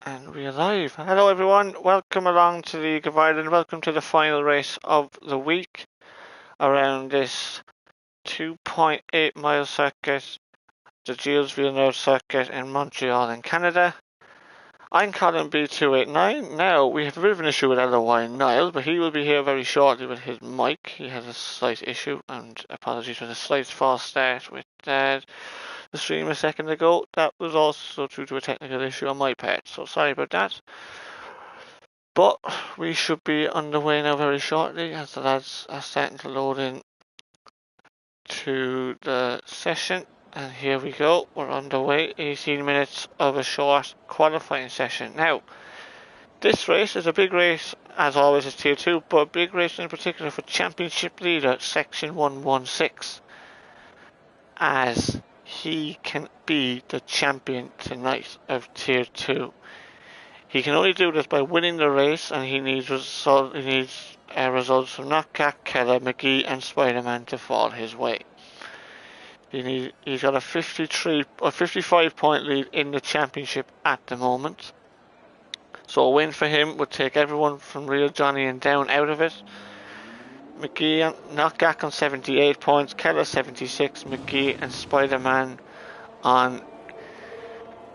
And we're live. Hello everyone, welcome along to League of Ireland. Welcome to the final race of the week around this 2.8 mile circuit, the Gilles Villeneuve circuit in Montreal in Canada. I'm Colin B289. Now, we have a bit of an issue with LOY Niall, but he will be here very shortly with his mic. He has a slight issue, and apologies for the slight false start with the stream a second ago. That was also due to a technical issue on my part, so sorry about that. But we should be underway now very shortly as the lads are starting to load in to the session. And here we go, we're underway. 18 minutes of a short qualifying session. Now, this race is a big race, as always, it's Tier 2, but a big race in particular for Championship Leader Section 116, as he can be the champion tonight of Tier 2. He can only do this by winning the race, and he needs results from Knockcat, Keller, McGee and Spider-Man to fall his way. He's got a 55 point lead in the championship at the moment. So a win for him would take everyone from Real Johnny and down out of it. McGee and Knockcat on 78 points, Keller 76, McGee and Spider-Man on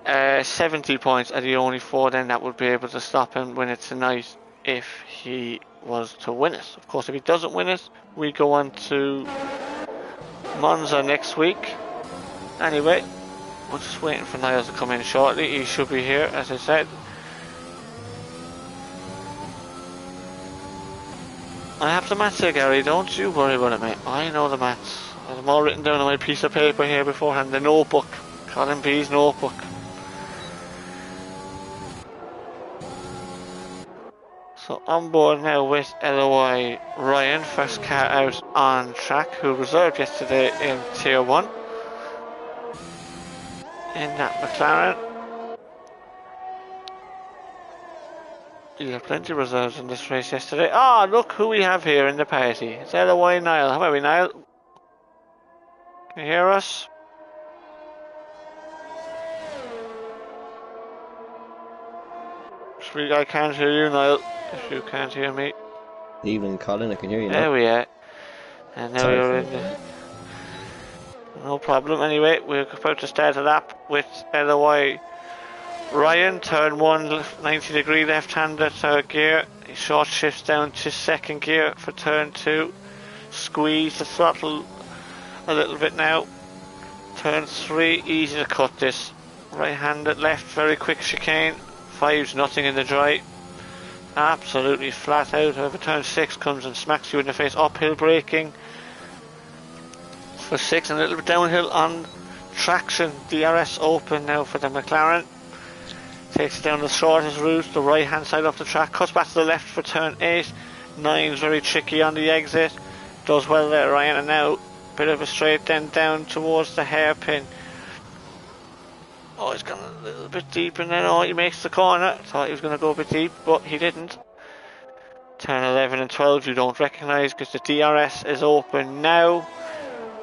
70 points are the only four then that would be able to stop him win it tonight if he was to win it. Of course, if he doesn't win it, we go on to Monza next week. Anyway, we're just waiting for Niles to come in shortly. He should be here, as I said. I have the maths here, Gary. Don't you worry about it, mate. I know the maths. I have them all written down on my piece of paper here beforehand. The notebook. Colin B's notebook. So on board now with LOI Ryan, first car out on track, who reserved yesterday in Tier 1 in that McLaren. You have plenty of reserves in this race yesterday. Ah, look who we have here in the party. It's LOI Niall. How are we, Niall? Can you hear us? I can't hear you, Niall, if you can't hear me. Evening, Colin, I can hear you now. There we are. And now you're in the... No problem. Anyway, we're about to start a lap with LOI Ryan. Turn 1, 90 degree left-hander, third gear. He short shifts down to second gear for turn 2. Squeeze the throttle a little bit now. Turn 3, easy to cut this. Right-handed left, very quick chicane. 5's nothing in the dry. Absolutely flat out. However, turn 6 comes and smacks you in the face. Uphill braking for 6 and a little bit downhill on traction. DRS open now for the McLaren. Takes it down the shortest route, the right hand side of the track. Cuts back to the left for turn 8. 9's very tricky on the exit. Does well there, Ryan. And now, bit of a straight then down towards the hairpin. Oh, he's gone a little bit deep and then he makes the corner. Thought he was going to go a bit deep, but he didn't. Turn 11 and 12 you don't recognise because the DRS is open now.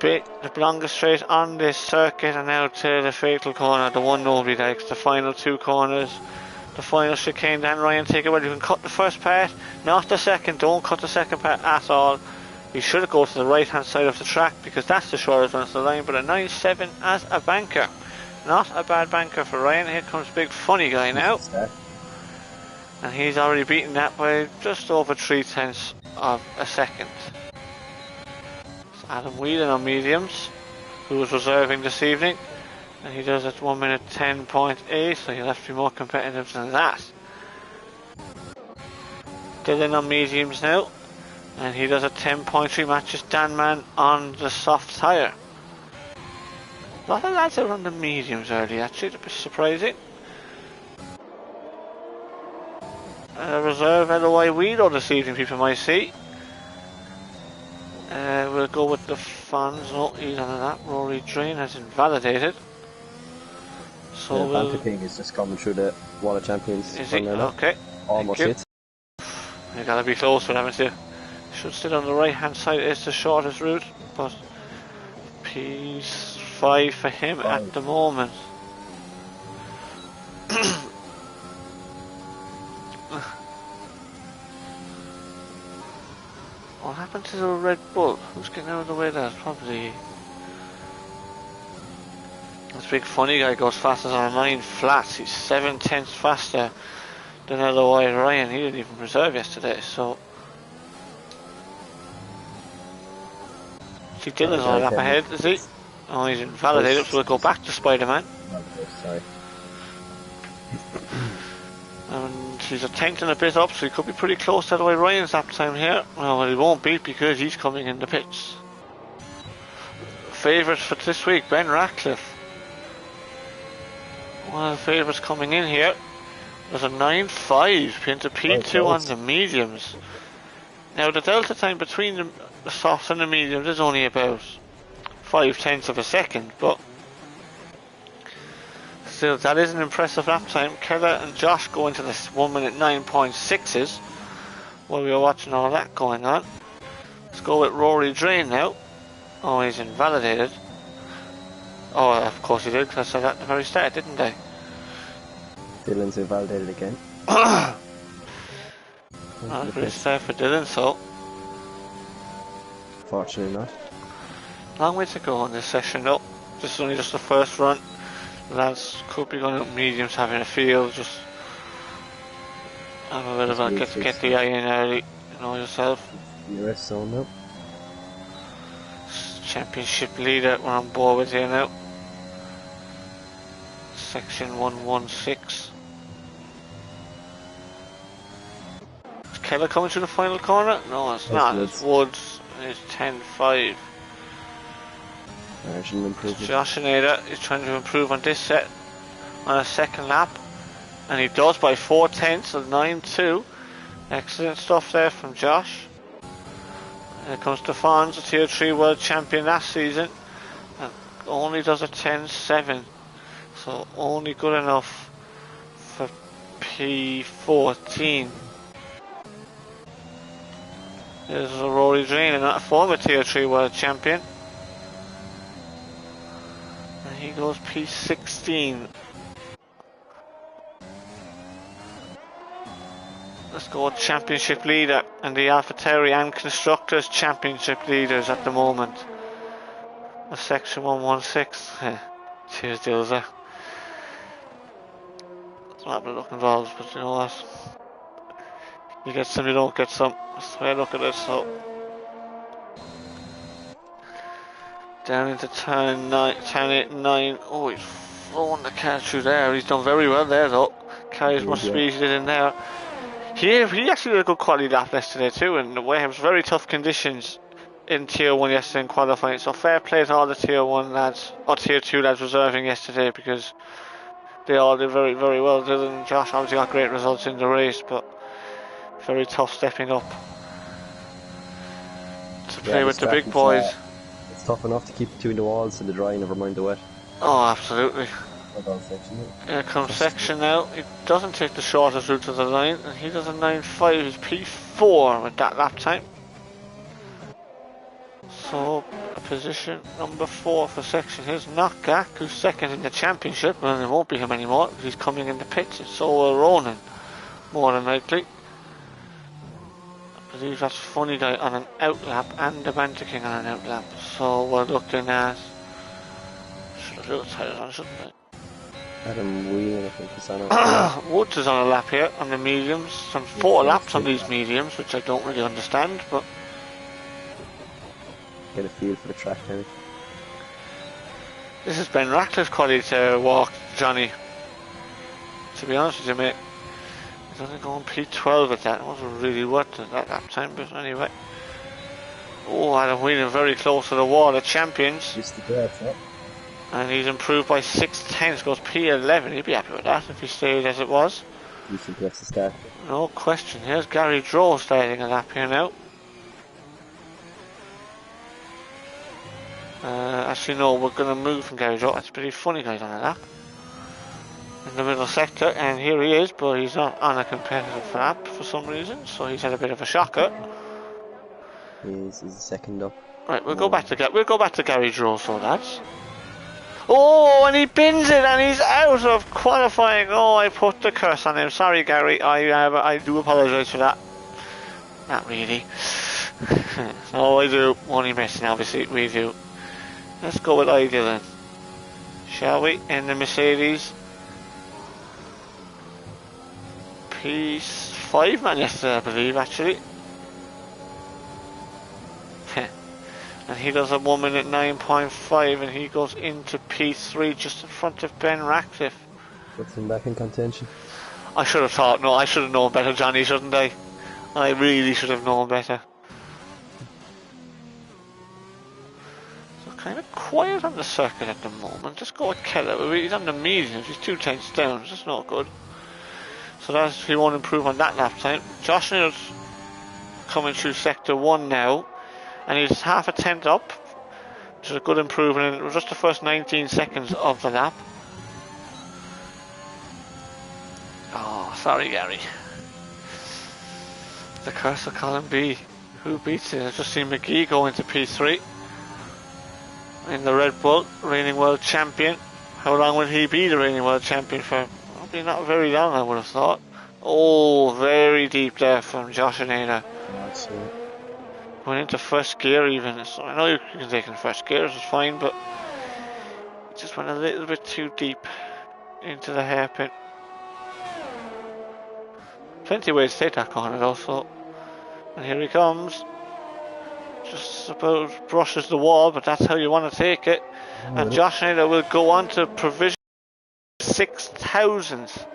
The longest straight on this circuit, and now to the fatal corner, the one nobody likes, the final 2 corners. The final chicane, then Ryan, take it well. You can cut the first part, not the second. Don't cut the second part at all. You should go to the right hand side of the track because that's the shortest one to the line, but a 9.7 as a banker. Not a bad banker for Ryan. Here comes big funny guy now. And he's already beaten that by just over 0.3 of a second. It's Adam Whelan on mediums, who was reserving this evening. And he does it 1 minute 10.8, so he'll have to be more competitive than that. Dylan on mediums now. And he does a 10.3, matches Dan Man on the soft tyre. A lot of lads are on the mediums early, actually, a bit surprising. Reserve LOI Wheelo this evening, people might see. We'll go with the fans. No, he's on that. Rory Drain has invalidated. So the Banter King is just coming through the Wall of Champions. Is he? Okay. Almost hit. You gotta be close with haven't you? Should sit on the right hand side, it's the shortest route, but P5 for him at the moment. What happened to the Red Bull? Who's getting out of the way there? Probably... This big funny guy goes faster than 9 flats. He's 7/10 faster than otherwise Ryan. He didn't even reserve yesterday, so... See, Dylan's on a lap ahead, is he? Oh, he's invalidated, so we'll go back to Spider-Man. Sorry. And he's a 10th and a bit up, so he could be pretty close to the way Ryan's lap time here. Well, he won't be because he's coming in the pits. Favourites for this week, Ben Ratcliffe. One of the favourites coming in here. There's a 9.5 into P2 on the mediums. Now the delta time between the softs and the mediums is only about 0.5 of a second, but still that is an impressive lap time. Keller and Josh go into this 1 minute 9.6s while we were watching all that going on. Let's go with Rory Drain now. Oh, he's invalidated. Oh, of course he did, because I said that at the very start, didn't I? Dylan's invalidated again. Pretty sad for Dylan, so. Fortunately not. Long way to go on this session though. This is only just the first run. The lads could be going up mediums, having a feel, just have a bit of a get the eye in early, you know yourself. US zone now. Championship leader, we're on board with here now. Section 116. Is Keller coming to the final corner? No, it's not. It's Woods. It's 10.5. Marginal improvement. Josh Aneda is trying to improve on this set on a second lap, and he does by 4/10 of 9.2. Excellent stuff there from Josh. Here comes Stefans, the Tier 3 World Champion last season, and only does a 10.7, so only good enough for P14. There's a Rory Drain, not a former Tier 3 World Champion. And he goes P16. Let's go championship leader and the AlphaTauri and Constructors championship leaders at the moment. The section 116. Cheers, Dilza. It's not a look involved, but you know what? You get some, you don't get some. That's the way I look at it, so. Down into turn 8 and 9. Oh, he's flown the car through there. He's done very well there, though. Carries as much speed as he did in there. He actually did a good quality lap yesterday, too, and the way it was very tough conditions in Tier 1 yesterday in qualifying. So fair play to all the Tier 1 lads, or Tier 2 lads reserving yesterday, because they all did very, very well. Dylan and Josh obviously got great results in the race, but very tough stepping up to play with the big boys. It's tough enough to keep between the walls and the dry, never mind the wet. Oh, absolutely. Here comes Section now. He doesn't take the shortest route to the line, and he does a 9.5. He's P4 with that lap time. So, position number 4 for Section. Here's Knockgak, who's second in the championship. Well, it won't be him anymore, because he's coming in the pits, and so will Ronan, more than likely. I believe that's Funny Guy on an outlap and the Banter King on an outlap. So we're looking at... should have little tires on, shouldn't I? Adam Whelan, I think, is on it. Woods is on a lap here on the mediums. Some 4 laps on these mediums, which I don't really understand, but... Get a feel for the track, maybe. This has been Ratcliffe quality to walk, Johnny. To be honest with you, mate. He's only going P12 at that. It wasn't really worth it at that time, but anyway. Oh, Adam Whelan very close to the wall, the champions. Just the breath, yeah. And he's improved by 6/10, goes P11. He'd be happy with that if he stayed as it was. You think that's the start? No question. Here's Gary Drow starting a lap here now. Actually, no, we're going to move from Gary Drow. That's pretty funny, guys, on a lap. In the middle sector, and here he is, but he's not on a competitive lap for some reason, so he's had a bit of a shocker. He's second up. Right, we'll go back to Gary Drow, so lads. Oh, and he bins it and he's out of qualifying. Oh, I put the curse on him. Sorry, Gary. I do apologise for that. Not really. Oh, I do. Only missing, obviously. We do. Let's go with Ideal then. Shall we? In the Mercedes. P5 man yesterday, I believe, actually. And he does a 1 minute 9.5 and he goes into P3 just in front of Ben Ratcliffe. Puts him back in contention. I should have thought, no, I should have known better, Johnny, shouldn't I? I really should have known better. So kind of quiet on the circuit at the moment. Just go with Keller. He's on the mediums, he's 2 tenths down, that's not good. So that's, he won't improve on that lap time. Josh Naylor's coming through sector 1 now. And he's half a tenth up, which is a good improvement in just the first 19 seconds of the lap. Oh, sorry, Gary. The curse of Colin B. Who beats it? I've just seen McGee go into P3 in the Red Bull, reigning world champion. How long will he be the reigning world champion for? Probably not very long, I would have thought. Oh, very deep there from Josh Naylor. That's it. Went into first gear even, so I know you can take in first gear, it's fine, but it just went a little bit too deep into the hairpin. Plenty of ways to take that corner though, so, and here he comes. Just about brushes the wall, but that's how you want to take it. And Josh Naylor will go on to provision 0.006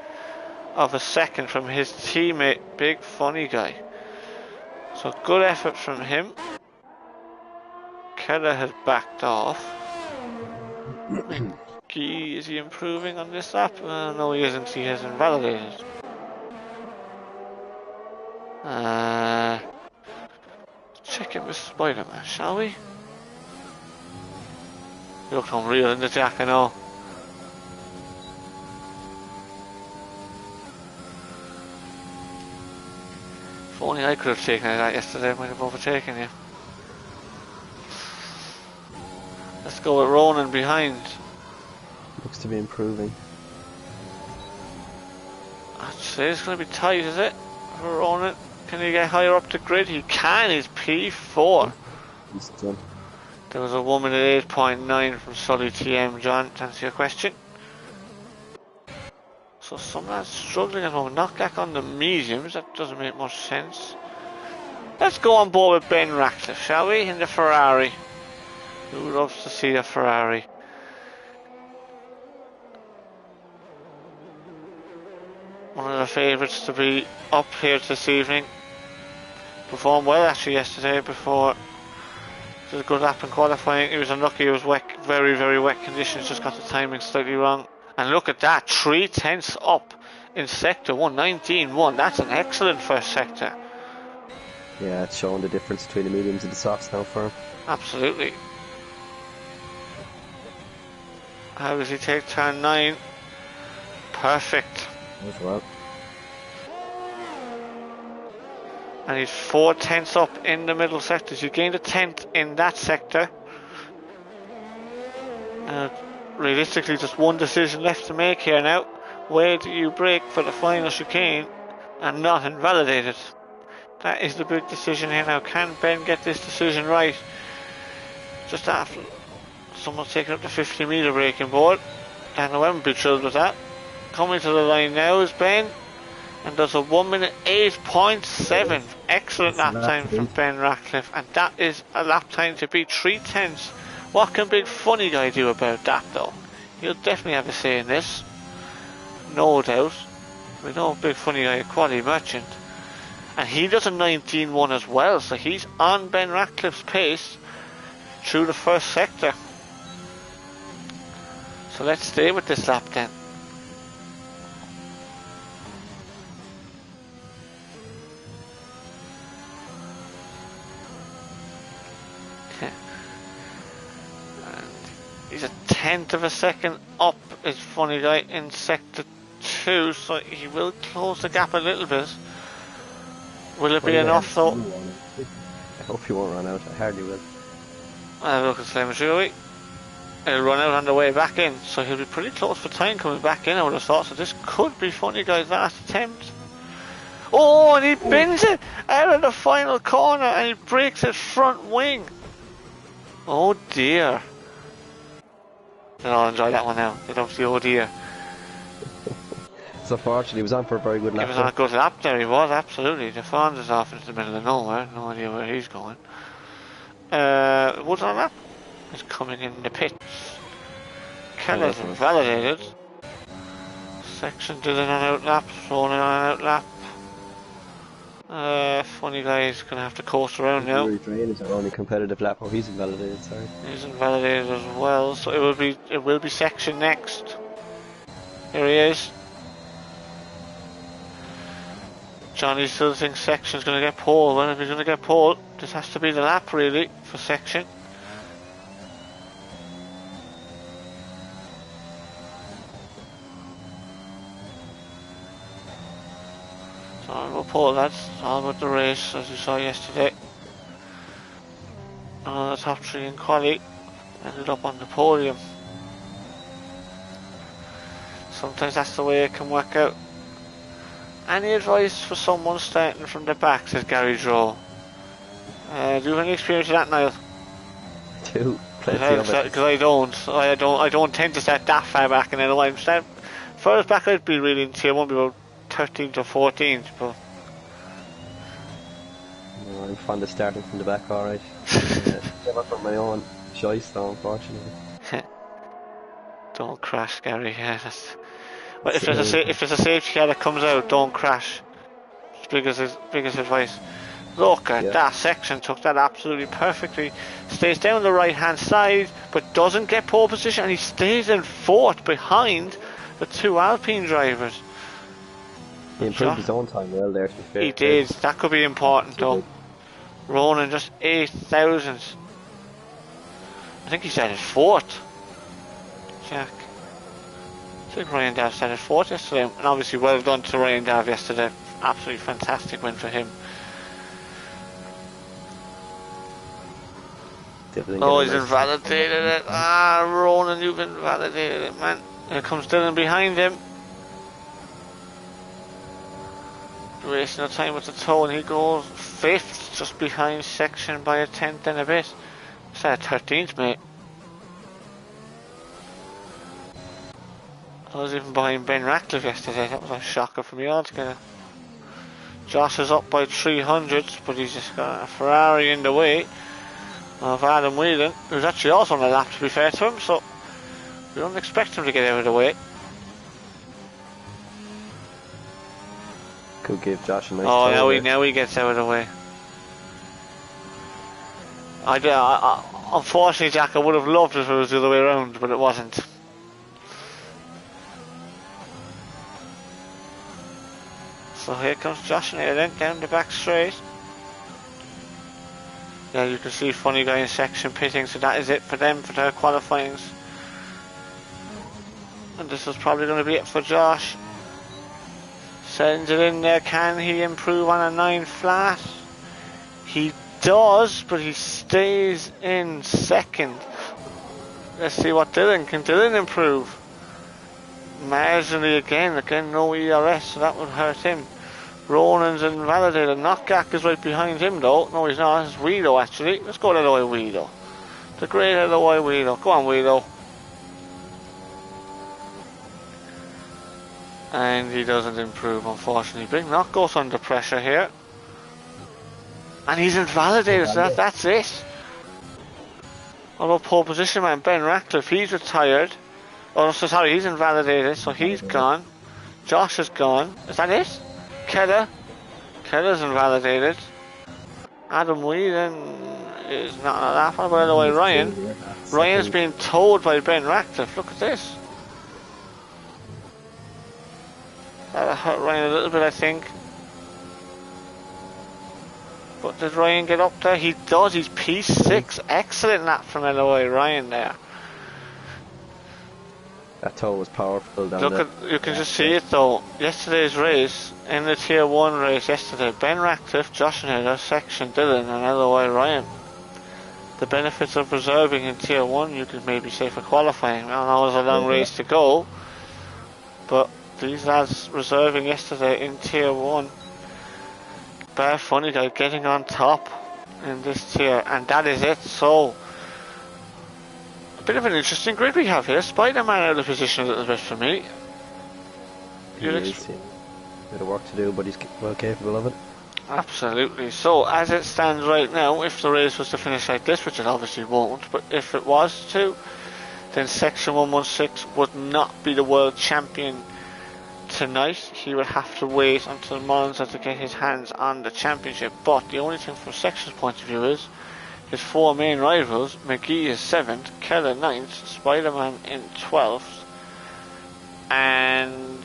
of a second from his teammate, Big Funny Guy. So good effort from him. Keller has backed off. McGee, is he improving on this lap? No, he isn't. He has invalidated. Check in with Spider-Man, shall we? You look unreal in the jack, I know. If only I could have taken that yesterday, I might have overtaken you. Let's go with Ronan behind. Looks to be improving. I'd say it's going to be tight, is it? For Ronan. Can he get higher up the grid? He can, he's P4. He's done. There was a woman at 8.9 from Sully TM, John, to answer your question. So some lads struggling at the moment. Knock back on the mediums, that doesn't make much sense. Let's go on board with Ben Ratcliffe, shall we? In the Ferrari. Who loves to see a Ferrari? One of the favourites to be up here this evening. Performed well actually yesterday before. It was a good lap in qualifying. He was unlucky, it was wet, very, very wet conditions, just got the timing slightly wrong. And look at that, 0.3 up in sector 1, 19.1. That's an excellent first sector. Yeah, it's showing the difference between the mediums and the softs now for him. Absolutely. How does he take turn 9? Perfect. As well. And he's 0.4 up in the middle sectors. He gained a tenth in that sector. Realistically, just one decision left to make here now. Where do you brake for the final chicane and not invalidate it? That is the big decision here now. Can Ben get this decision right? Just after someone's taking up the 50 metre braking board. And I wouldn't be thrilled with that. Coming to the line now is Ben. And does a 1 minute 8.7. Excellent lap time from Ben Ratcliffe. And that is a lap time to beat 0.3. What can Big Funny Guy do about that though? He'll definitely have a say in this. No doubt. We know Big Funny Guy, a quality merchant. And he does a 19.1 as well. So he's on Ben Ratcliffe's pace through the first sector. So let's stay with this lap then. He's a tenth of a second up, is Funny Guy, in sector 2, so he will close the gap a little bit. Will it be enough though? I hope he won't run out, I hardly will. I'll look at Slim, shall we? He'll run out on the way back in, so he'll be pretty close for time coming back in, I would have thought. So this could be Funny Guy's last attempt. Oh, and he bends it out of the final corner and he breaks his front wing. Oh dear. They'll all enjoy that one now. They love the oh dear. So fortunately, he was on for a very good lap. He was on a good lap there, he was, absolutely. The Fonz is off into the middle of nowhere, no idea where he's going. Woods on a lap is coming in the pits. Keller's invalidated. Section did an out lap, Ronan on an out lap. Funny Guy is going to have to coast around now. Drain is our only competitive lap. Oh, he's invalidated, sorry. He's invalidated as well, so it will be Section next. Here he is. Johnny still thinks Section's going to get pole. Well, if he's going to get pole, this has to be the lap really for Section. So all about pole, lads. All about the race, as you saw yesterday. The top three in quali ended up on the podium. Sometimes that's the way it can work out. Any advice for someone starting from the back, says Gary Drow? Do you have any experience with that, Niall? Plenty of it. Because I don't tend to start that far back, and then I'm starting furthest back I'd be really in tier 1, be about 13th or 14th, but no, I'm fond of starting from the back, alright. Never from my own choice though, unfortunately. Don't crash, Gary. Yeah, that's. Well, if there's a safety car that comes out, don't crash. It's biggest advice. Look at that Section, took that absolutely perfectly. Stays down the right hand side, but doesn't get pole position, and he stays in fourth behind the two Alpine drivers. He improved his own time well there, to be fair. He did. That could be important though. Ronan just 8 thousandths. I think he started fourth. Jack. I think Ryan Dav started fourth yesterday, and obviously well done to Ryan Dav yesterday. Absolutely fantastic win for him. Oh, he's invalidated it. Ah, Ronan, you've invalidated it, man. Here comes Dylan behind him. Racing the time with the toe, and he goes 5th, just behind Section by a 10th and a bit. It's at 13th, mate. I was even behind Ben Ratcliffe yesterday. That was a shocker for me altogether. Josh is up by 300s, but he's just got a Ferrari in the way of Adam Whelan, who's actually also on the lap, to be fair to him, so we don't expect him to get out of the way. Could give Josh a nice now he gets out of the way. Unfortunately, Jack, I would have loved it if it was the other way around, but it wasn't. So here comes Josh Naylor down the back straight. Yeah, you can see Funny Guy in Section pitting, so that is it for them for their qualifyings. And this is probably going to be it for Josh. Sends it in there. Can he improve on a 9 flat? He does, but he stays in second. Let's see what Dylan can improve. Marginally again no ERS, so that would hurt him. Ronan's invalidated. Knockgak is right behind him though. No, he's not. It's Weedo actually. Let's go to Eloy Weedo. The great Eloy Weedo. Go on, Weedo. And he doesn't improve, unfortunately. Big Knock goes under pressure here. And he's invalidated, so that's it. Although pole position man, Ben Ratcliffe, he's retired. Oh, so sorry, he's invalidated, so he's gone. Josh is gone. Is that it? Keller's invalidated. Adam Whelan is not on that one. By the way, Ryan's being towed by Ben Ratcliffe. Look at this. That'll hurt Ryan a little bit, I think. But did Ryan get up there? He does. He's P6. Excellent lap from Eloy Ryan there. That toe was powerful down there. You can just see it though. Yesterday's race, in the tier 1 race yesterday, Ben Ratcliffe, Josh Naylor, Section Dylan and Eloy Ryan. the benefits of reserving in Tier 1, you could maybe say, for qualifying. I know it was a long Yeah. race to go, but these lads reserving yesterday in Tier 1, bare funny, they're getting on top in this tier, and that is it. So, a bit of an interesting grid we have here. Spider-Man out of position a little bit for me. He is, yeah. Bit of work to do, but he's well capable of it. Absolutely. So, as it stands right now, if the race was to finish like this, which it obviously won't, but if it was to, then Section 116 would not be the world champion tonight. He would have to wait until Monza to get his hands on the championship. But the only thing from Section's point of view is his four main rivals, McGee is 7th, Keller 9th, Spider-Man in 12th, and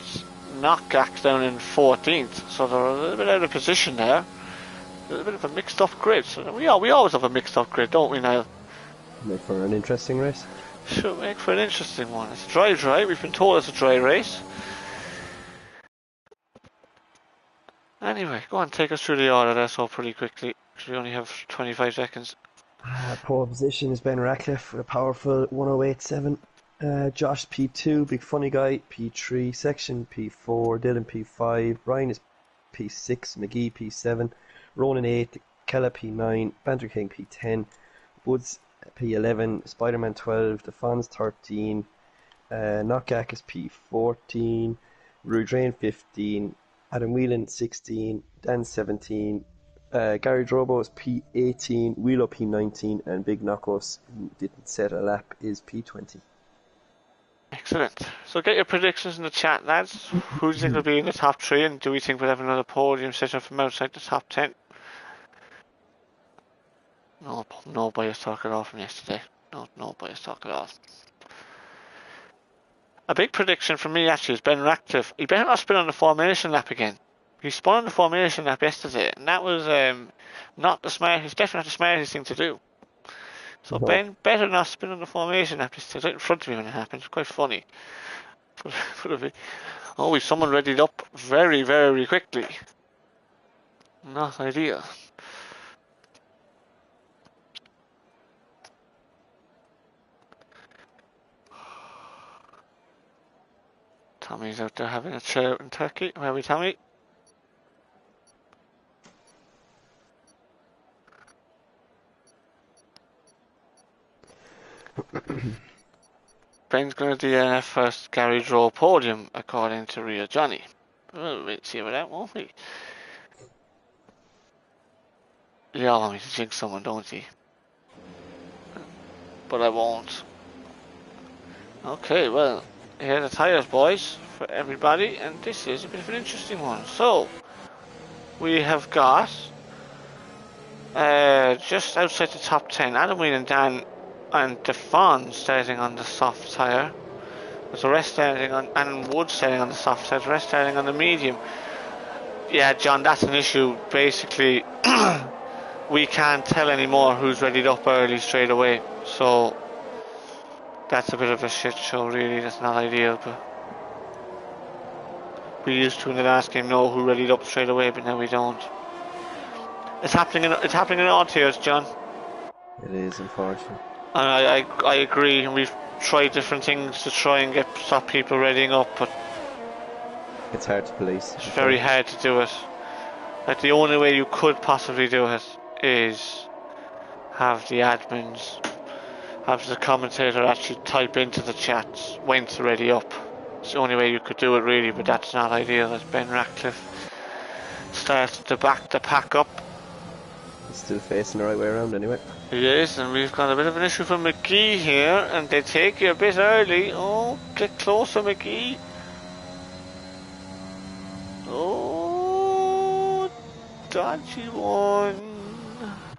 Knockgack down in 14th. So they're a little bit out of position there. A little bit of a mixed up grid. So we always have a mixed up grid, don't we, Niall? Make for an interesting race. Should make for an interesting one. It's dry. We've been told it's a dry race. Anyway, go on, take us through the order there so pretty quickly, because we only have 25 seconds. Pole position is Ben Ratcliffe with a powerful 108.7. Josh P2, big funny guy, P3, Section P4, Dylan P5, Ryan is P6, McGee P7, Ronan 8, Keller P9, Banter King P10, Woods P11, Spider-Man 12, DeFons 13, Knockgack is P14, Rudrain 15, Adam Whelan 16, Dan 17, Gary Drobo is P18, Wheelo P19, and Big Knockos, who didn't set a lap, is P20. Excellent. So get your predictions in the chat, lads. Who do you think will be in the top 3, and do we think we'll have another podium set up from outside the top 10? No bias talk at all from yesterday. No bias talk at all. A big prediction from me actually is Ben Ratcliffe. He better not spin on the formation lap again. He spun on the formation lap yesterday, and that was not the smartest, definitely not the smartest thing to do. So No. Ben better not spin on the formation lap. He's right in front of me when it happened. It's quite funny. Oh, someone readied up very, very quickly. Not ideal. Tommy's out there having a chill out in Turkey. Where are we, Tommy? Ben's going to do the first Gary Draw podium, according to Real Johnny. We'll see about that, won't we? You all want me to jinx someone, don't you? But I won't. Okay, well, here are the tyres, boys, for everybody, and this is a bit of an interesting one. So, we have got just outside the top 10, Adam Wheel and Dan and DeFon starting on the soft tyre. With the rest starting on, and Wood starting on the soft tyre, the rest starting on the medium. Yeah, John, that's an issue. Basically, we can't tell anymore who's readied up early straight away. So, that's a bit of a shit show, really. That's not ideal, but we used to in the last game know who readied up straight away, but now we don't. It's happening in all tiers, John. It is, unfortunately. And I agree, and we've tried different things to try and stop people readying up, but It's hard to police. it's very hard to do it. Like, the only way you could possibly do it is have the admins, have the commentator actually type into the chats when to ready up. It's the only way you could do it, really, but that's not ideal. As Ben Ratcliffe starts to back the pack up. He's still facing the right way around anyway. He is, and we've got a bit of an issue for McGee here, and they take you a bit early. Oh, get closer, McGee. Oh, dodgy one.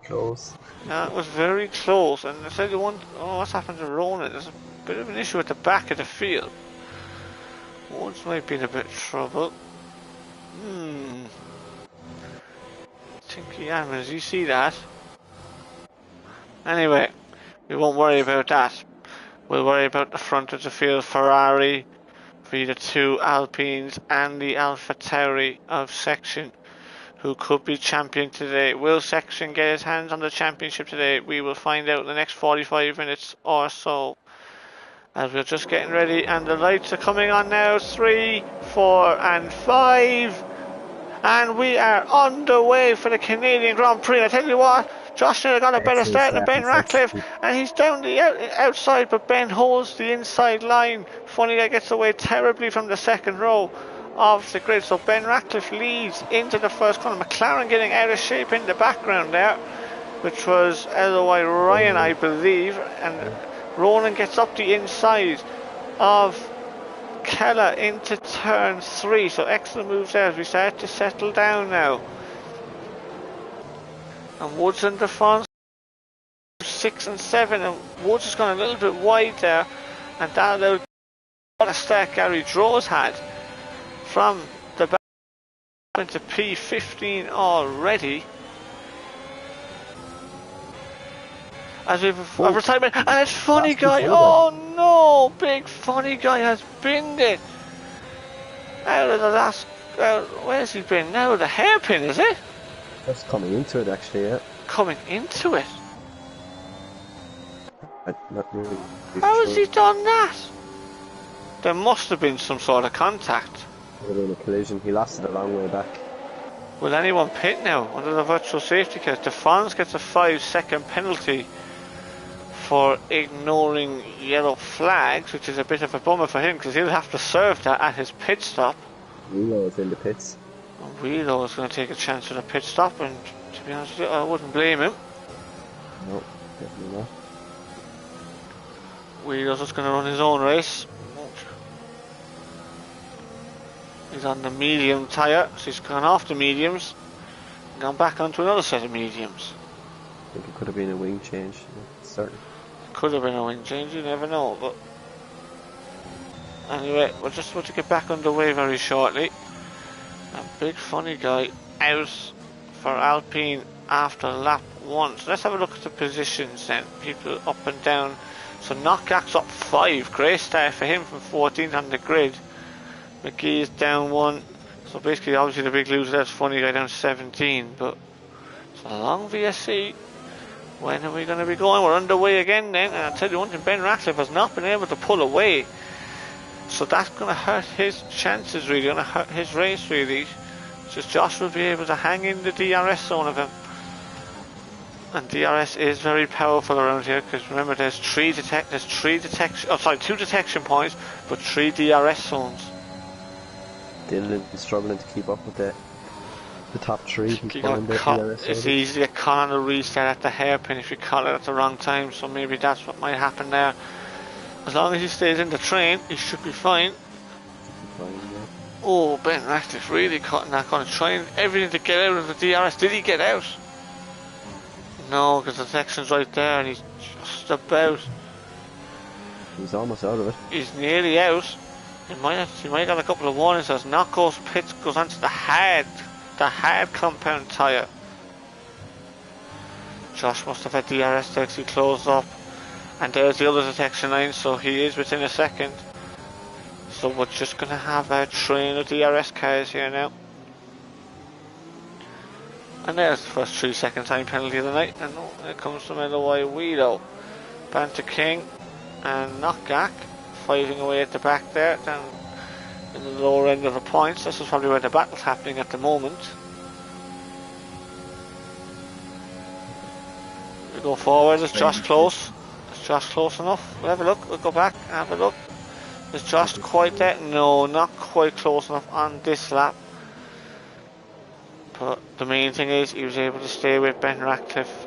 Close. That was very close, and I said what's happened to Ronan? There's a bit of an issue at the back of the field. Woods might be in a bit of trouble. Tinky Adams, you see that? Anyway, we won't worry about that. We'll worry about the front of the field. Ferrari, for the two Alpines, and the Alpha Tauri of Section, who could be champion today. Will Section get his hands on the championship today? We will find out in the next 45 minutes or so. As we're just getting ready, and the lights are coming on now. 3, 4, and 5. And we are underway for the Canadian Grand Prix. I tell you what, Josh Taylor got a better start than Ben Ratcliffe, and he's down the outside, but Ben holds the inside line. Funny Guy gets away terribly from the second row of the grid, so Ben Ratcliffe leads into the first corner. McLaren getting out of shape in the background there, which was LOI Ryan, I believe, and Ronan gets up the inside of Keller into turn 3, so excellent moves there as we start to settle down now. And Woods in the front, 6 and 7, and Woods has gone a little bit wide there, and that allowed what a start Gary Droz had from the back into P15 already. As we've a retirement, and it's Funny Guy. Oh no, big Funny Guy has binned it out of the last. Where's he been now? The hairpin, is it? That's coming into it, actually. Yeah. Coming into it. Not really. How has he done that? There must have been some sort of contact. Would have been a collision. He lost it a long way back. Will anyone pit now under the virtual safety car? DeFons gets a 5-second penalty for ignoring yellow flags, which is a bit of a bummer for him because he'll have to serve that at his pit stop. Wheelo is in the pits. And Wheelo is going to take a chance at a pit stop, and to be honest with you, I wouldn't blame him. No, definitely not. Wheelo's just going to run his own race. He's on the medium tyre, so he's gone off the mediums and gone back onto another set of mediums. I think it could have been a wing change, certain. Could have been a wing change, you never know, but anyway, we're just about to get back underway very shortly. A big Funny Guy out for Alpine after lap 1. So let's have a look at the positions then. People up and down. So Knockjack's up 5. Great start for him from 14th on the grid. McGee is down 1. So basically, obviously the big loser there's Funny Guy down 17. But it's a long VSC. When are we going to be going? We're underway again then. And I'll tell you one thing, Ben Ratcliffe has not been able to pull away. So that's going to hurt his chances really, going to hurt his race really. Just Josh will be able to hang in the DRS zone of him. And DRS is very powerful around here because remember there's two detection points, but 3 DRS zones. Dylan is struggling to keep up with the top 3. It's easy to get caught on the restart at the hairpin if you call it at the wrong time, so maybe that's what might happen there. As long as he stays in the train, he should be fine. Oh, Ben Ratcliffe really cutting that corner, trying everything to get out of the DRS. Did he get out? No, because the section's right there and he's just about. He's almost out of it. He's nearly out. He might have a couple of warnings as Knockos pits goes onto the hard compound tyre. Josh must have had DRS to actually close up. And there's the other detection line, so he is within a second. So we're just going to have a train of DRS cars here now. And there's the first 3-second time penalty of the night. And it comes from LOI Wheelo. Banter King and Knockjack fighting away at the back there, down in the lower end of the points. This is probably where the battle's happening at the moment. We go forward, is Josh close? Is Josh close enough? We'll have a look, we'll go back and have a look. Is Josh quite there? No, not quite close enough on this lap. But the main thing is he was able to stay with Ben Ratcliffe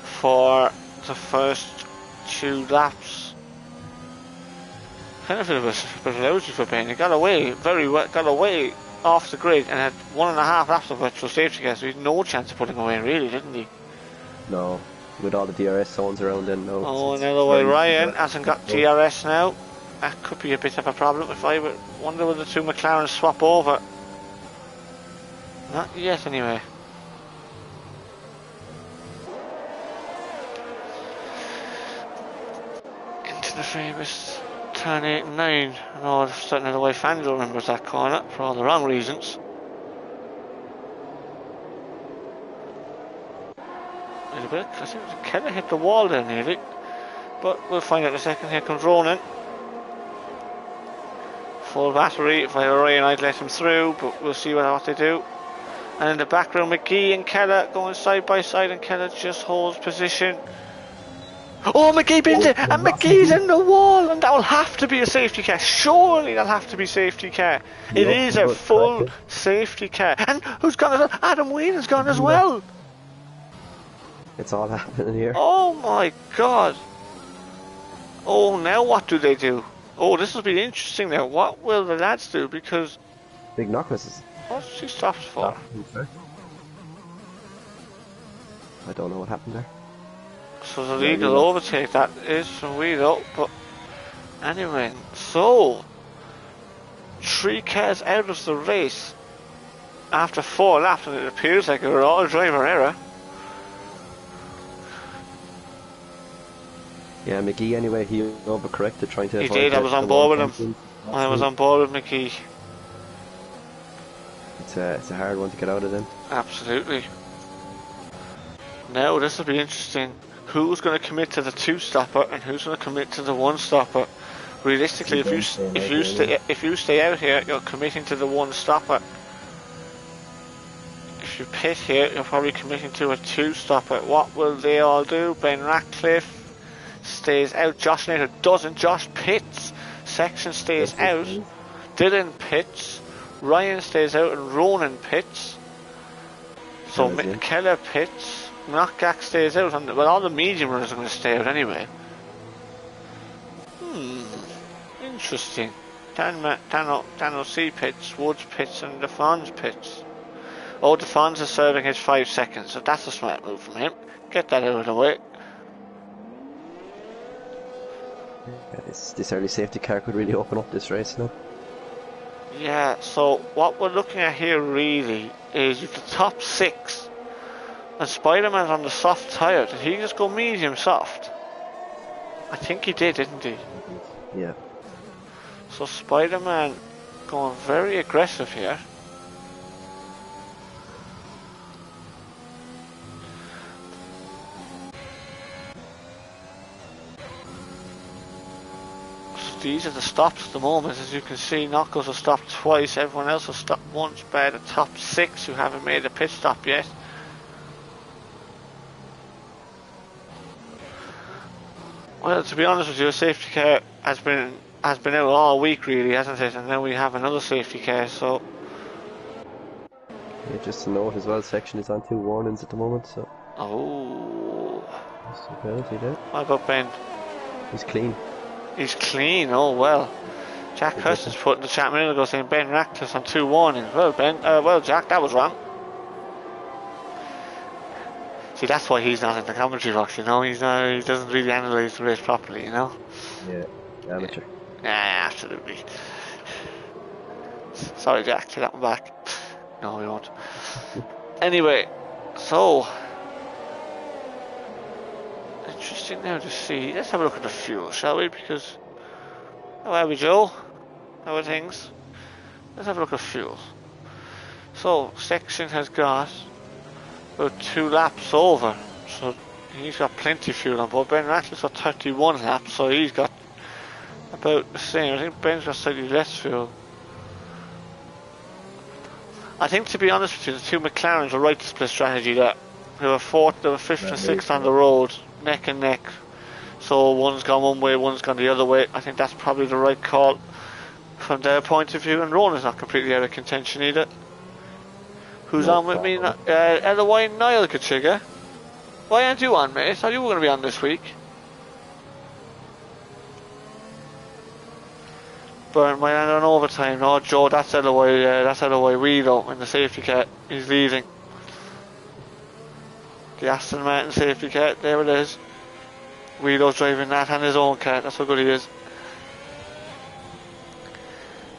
for the first 2 laps. Kind of a bit lousy for Ben. He got away very well, got away off the grid and had 1.5 laps of virtual safety car, so he had no chance of putting away really, didn't he? No, with all the DRS zones around then, no. Oh, another way Ryan hasn't got DRS now. That could be a bit of a problem. If I wonder will the 2 McLarens swap over. Not yet anyway. Into the famous turn 8 and 9. I know certain other way fans remembers that corner for all the wrong reasons. a bit. I think Keller hit the wall there nearly. But we'll find out in a second. Here comes Ronan. Full battery. If I were Ryan, I'd let him through, but we'll see what they do. And in the background, McGee and Keller going side by side, and Keller just holds position. Oh, McGee bins it, and McGee's in the wall, and that will have to be a safety car. Surely that'll have to be safety car. It is a full safety car. And who's gone as well? Adam Whelan's gone as well. It's all happening here. Oh my god. Oh, now what do they do? Oh, this will be interesting now. What will the lads do? Because... Big Knockers is... What's she stopped for? I don't know what happened there. So the legal overtake that is from Wheelo, but anyway, so 3 cars out of the race after 4 laps, and it appears like it was all driver error. Yeah, McGee anyway, he overcorrected trying to... He did, I was on board with him. I was on board with McGee. It's a hard one to get out of them. Absolutely. Now this will be interesting. Who's going to commit to the 2-stopper and who's going to commit to the 1-stopper? Realistically, if you stay out here, you're committing to the 1-stopper. If you pit here, you're probably committing to a 2-stopper. What will they all do? Ben Ratcliffe stays out. Josh Nader doesn't. Josh pits. Section stays out. Dylan pits. Ryan stays out and Ronan pits. So Keller pits. Knockgak stays out, and well, all the medium runners are going to stay out anyway. Interesting. Dan C pits, Woods pits, and DeFons pits. Oh, DeFons is serving his 5 seconds, so that's a smart move from him. Get that out of the way. Yeah, this early safety car could really open up this race now. Yeah, so what we're looking at here really is the top 6. And Spider-Man's on the soft tyre. Did he just go medium soft? I think he did, didn't he? Yeah. So Spider-Man going very aggressive here. So these are the stops at the moment. As you can see, Knuckles has stopped twice. Everyone else has stopped once by the top 6 who haven't made a pit stop yet. Well, to be honest with you, a safety car has been out all week, really, hasn't it? And now we have another safety car, so... Yeah, just to note as well, section is on 2 warnings at the moment, so... Oh... That's a penalty there. What about Ben? He's clean. He's clean, oh well. Jack Hurston's put in the chat a minute ago saying Ben Ratcliffe on 2 warnings. Well, well, Jack, that was wrong. See, that's why he's not in the commentary box, you know. He doesn't really analyse the race properly, you know. Yeah, amateur. Yeah, absolutely. Sorry, Jack, take that one back. No, we won't. Anyway, so interesting now to see. Let's have a look at the fuel, shall we? Because how are we, Joe? How are things? Let's have a look at fuel. So section has got about 2 laps over, so he's got plenty of fuel on board. Ben Ratcliffe's got 31 laps, so he's got about the same. I think Ben's got slightly less fuel. I think, to be honest with you, the 2 McLarens are right to split strategy there. They were 4th, they were 5th and 6th on the road, neck and neck. So one's gone one way, one's gone the other way. I think that's probably the right call from their point of view. And Ronan's not completely out of contention either. Who's on with me? Eloy Niall Kachiga. Why aren't you on, mate? I thought you were going to be on this week. Burn my hand on overtime. No, Joe, that's Eloy Wheelo in the safety car. He's leading. The Aston Martin safety car, there it is. Wheelo's driving that and his own car, that's how good he is.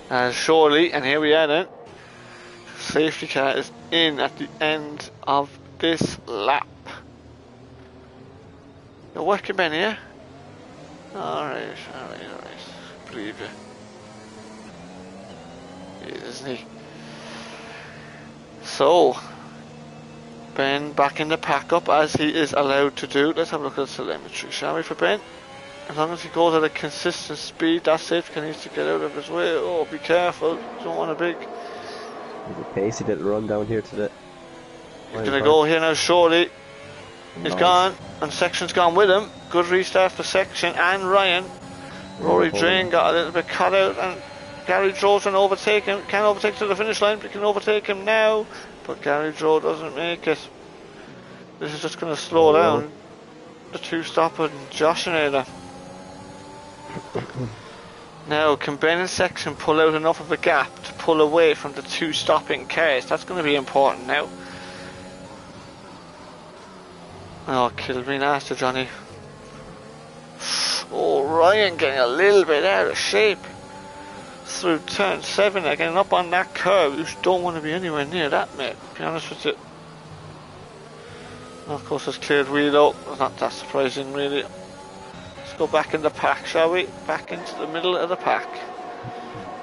And surely, and here we are then. Safety car is in at the end of this lap. You're working, Ben, here? Alright. Believe you. He is, isn't he? So, Ben back in the pack up as he is allowed to do. Let's have a look at the telemetry, shall we, for Ben? As long as he goes at a consistent speed, that safety car needs to get out of his way. Oh, be careful. Don't want a big... There's a pacey little run down here to the... He's going to go here now, surely. He's gone, and Section's gone with him. Good restart for Section and Ryan. Rory Drain got a little bit cut out, and Gary Dro's going to overtake him. Can't overtake to the finish line, but he can overtake him now. But Gary Dro doesn't make it. This is just going to slow down the two-stop and Joshinator. Now, can Ben and Section pull out enough of a gap to pull away from the two stopping cars? That's going to be important now. Oh, kill me nasty, Johnny. Oh, Ryan getting a little bit out of shape. Through turn 7, again up on that curve. You don't want to be anywhere near that, mate, to be honest with you. And of course, it's cleared wheel out. Not that surprising, really. Let's go back in the pack, shall we? Back into the middle of the pack.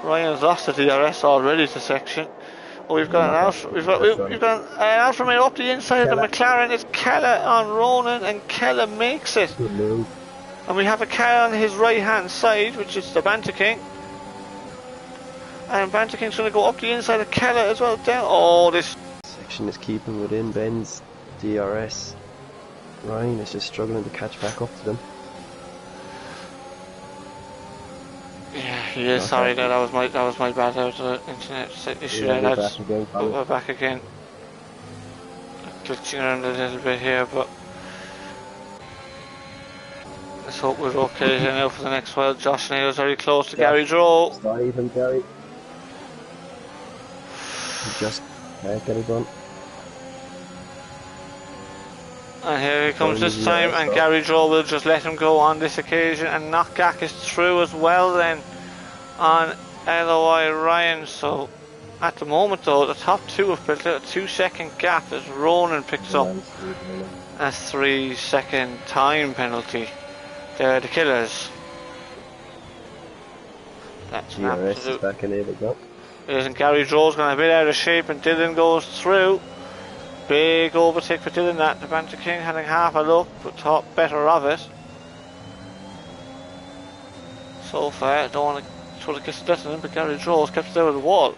Ryan's lost the DRS already to Section. Oh, we've got an Alfa. We've got an Alfa Romeo up the inside of the McLaren. It's Keller on Ronan, and Keller makes it. And we have a car on his right hand side, which is the Banter King. And Banter King's going to go up the inside of Keller as well. Down. Oh, this Section is keeping within Ben's DRS. Ryan is just struggling to catch back up to them. Yeah, he is. Sorry, that was my bad out of the internet issue. Yeah, Lads, we're back again. Glitching around a little bit here, but let's hope we're okay here now for the next while. Josh Nail's very close to Gary Dro. It's not even Gary. He just can't get it done. And here he comes this time, and Gary Dro will just let him go on this occasion, and Knockgack is through as well then on LOI Ryan. So at the moment though, the top two have built out a 2-second gap as Ronan picks up a 3-second time penalty. They're the killers. That's an absolute... is back enabled now. It isn't. Gary Dro's going a bit out of shape, and Dylan goes through. Big overtake for Dylan that. The Banter King having half a look, but thought better of it. So far, I don't want to throw the kiss of death on him, but Gary Dro's kept it out of the wall.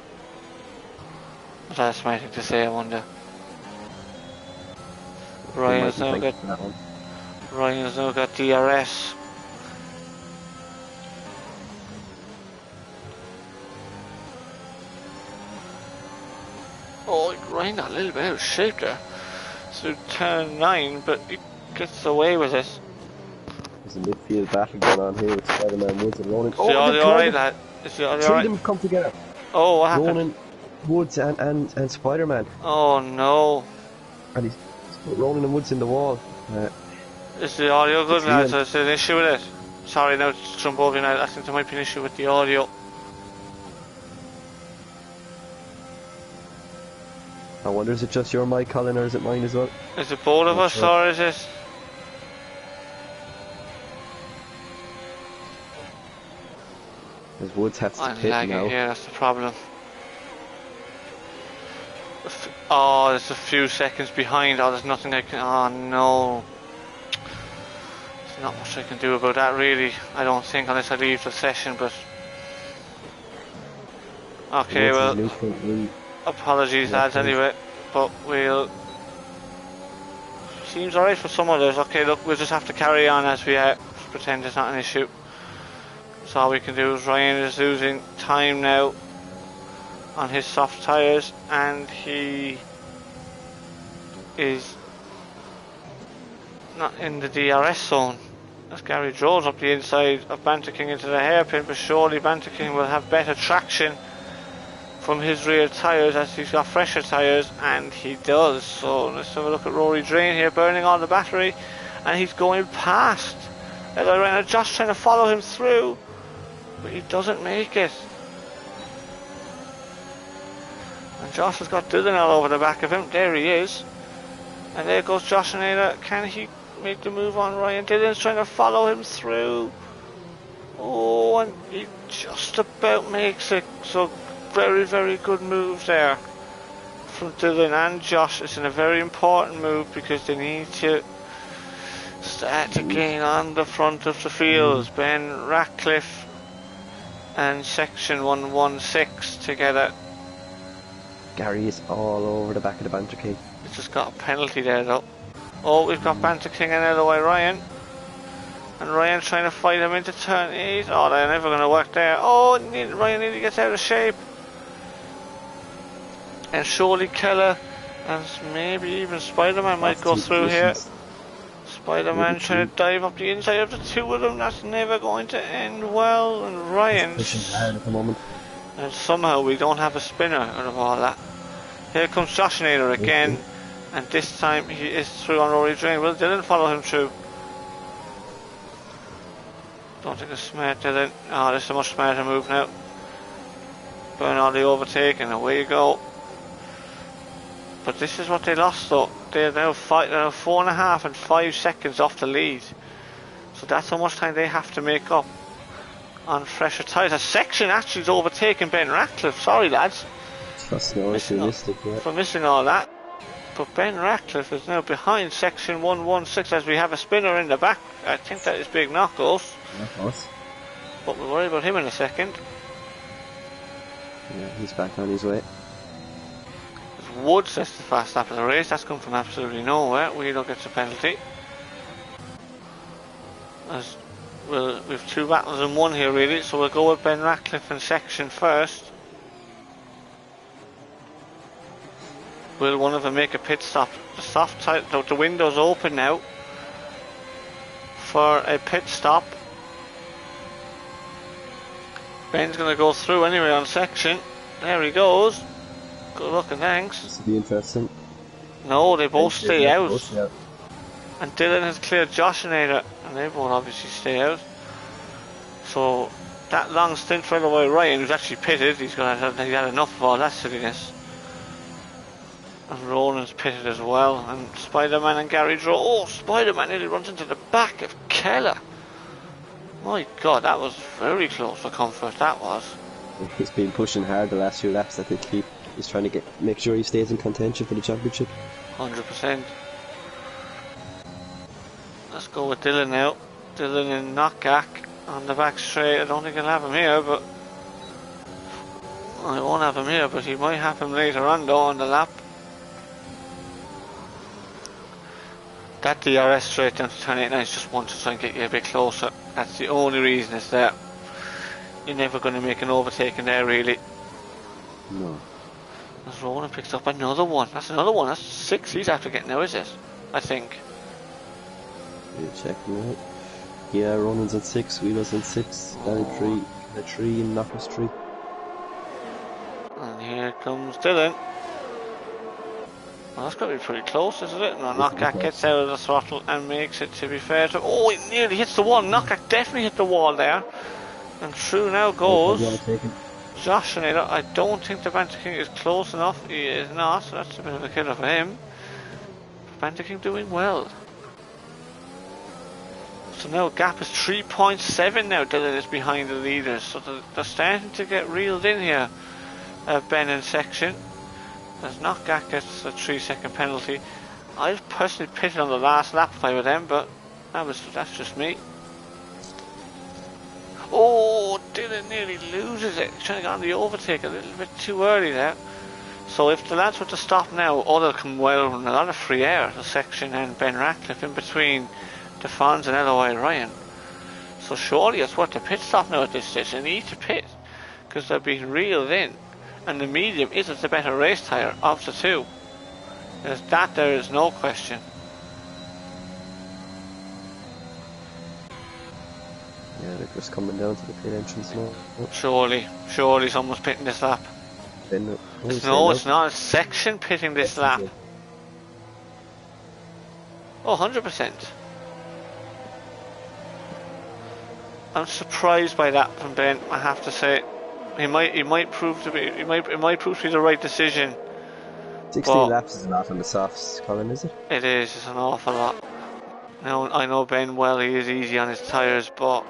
What's that smiting to say, I wonder? Ryan's now got DRS. Oh, Ryan got a little bit out of shape there. So turn 9, but he gets away with it. There's a midfield battle going on here with Spider-Man Woods and Ronan. Is the audio alright, lad? Is the audio alright? Three of them come together. Oh, what happened? Ronan, Woods and Spider-Man. Oh no. And he's put Ronan and Woods in the wall. Is the audio good, lads? Is there an issue with it? Sorry, now to jump over you now. I think there might be an issue with the audio. I wonder, is it just your mic, Colin, or is it mine as well? Is it both of us, or is it... Because Woods has to I'm pit lagging now. here, that's the problem. Oh, there's a few seconds behind. Oh, there's nothing I can... Oh, no. There's not much I can do about that, really. I don't think, unless I leave the session, but... Okay, well... Apologies, lads, anyway. But we'll... Seems alright for some others. Okay, look, we'll just have to carry on as we are. Just pretend it's not an issue. So all we can do is Ryan is losing time now on his soft tyres, and he is not in the DRS zone as Gary Dro's up the inside of Banter King into the hairpin, but surely Banter King will have better traction from his rear tyres as he's got fresher tyres, and he does. So let's have a look at Rory Drain here, burning on the battery, and he's going past Ella Josh trying to follow him through, but he doesn't make it. And Josh has got Dylan all over the back of him. There he is. And there goes Josh and Ayla. Can he make the move on Ryan? Dylan's trying to follow him through. Oh, and he just about makes it. So very, very good move there from Dylan and Josh. It's in a very important move because they need to start to gain on the front of the field. Ben Ratcliffe and section 116 together. Gary is all over the back of the Banter King. It's just got a penalty there though. Oh, we've got Banter King and Elway Ryan. And Ryan trying to fight him into turn 8. Oh, they're never going to work there. Oh, Ryan nearly gets out of shape. And surely Keller and maybe even Spider-Man might go through here. Spider-Man trying to dive up the inside of the two of them. That's never going to end well. And Ryan's pushing hard at the moment. And somehow we don't have a spinner out of all that. Here comes Josh Nader again. And this time he is through on Rory Drain. Will Dylan follow him through? Don't think it's smart, Dylan. Oh, this is a much smarter move now. Burn all the overtake and away you go. But this is what they lost though. They're now 4.5 and 5 seconds off the lead. So that's how much time they have to make up on fresher tyres. A section actually is overtaking Ben Ratcliffe. Sorry lads. That's not realistic, yeah. For missing all that. But Ben Ratcliffe is now behind section 116 as we have a spinner in the back. I think that is Big Knuckles. Knuckles. But we'll worry about him in a second. Yeah, he's back on his way. Woods, that's the fast lap of the race. That's come from absolutely nowhere. Wheeler gets a penalty. As well, we've 2 battles in 1 here really, so we'll go with Ben Ratcliffe in section first. Will one of them make a pit stop? The window's open now for a pit stop. Ben's going to go through anyway on section. There he goes. Good luck and thanks. This will be interesting. No, they both stay out. Both, yeah. And Dylan has cleared Josh and Ada, and they both obviously stay out. So that long stint for Elway Ryan, who's actually pitted, he had enough of all that silliness. And Roland's pitted as well, and Spider-Man and Gary Draw. Oh, Spider-Man nearly runs into the back of Keller. My God, that was very close for comfort. That was. He's been pushing hard the last few laps. I think he's trying to make sure he stays in contention for the championship. 100%. Let's go with Dylan now. Dylan and Knockback on the back straight. I don't think I'll have him here, but I won't have him here, but he might have him later on though on the lap. That DRS straight down to turn 8 is just one to try and get you a bit closer. That's the only reason it's there. You're never going to make an overtaking there really. No. As Roland picks up another one. That's another one. That's 6 he's after getting now, is it? I think. Yeah, checking out. Yeah, Ronan's at 6, Wheeler's at 6, Gary 3, and Knuckles 3. And here comes Dylan. Well, that's got to be pretty close, isn't it? No, Knockback gets out of the throttle and makes it, to be fair to... Oh, it nearly hits the wall. Knockback definitely hit the wall there. And through now goes Josh Schneider. I don't think the Banter King is close enough. He is not, so that's a bit of a killer for him. Banter King doing well. So now gap is 3.7 now. Dylan is behind the leaders. So they're starting to get reeled in here. Ben in section. As Knockback gets a 3-second penalty. I've personally pitted on the last lap if I were them, but that's just me. Oh, Dylan nearly loses it. He's trying to get on the overtake a little bit too early there. So if the lads were to stop now, they'll come well with a lot of free air. The section and Ben Ratcliffe in between the Fonz and Elway Ryan. So surely it's worth a pit stop now at this stage. They need to pit because they're being reeled in. And the medium is the better race tyre of the two. There is no question. Yeah, they're just coming down to the pit entrance now. Surely someone's pitting this lap. No, it's not. It's section pitting this lap. Oh, 100%. I'm surprised by that from Ben, I have to say. It might prove to be the right decision. 16 laps is a lot on the softs, Colin, is it? It is. It's an awful lot. Now I know Ben well. He is easy on his tyres, but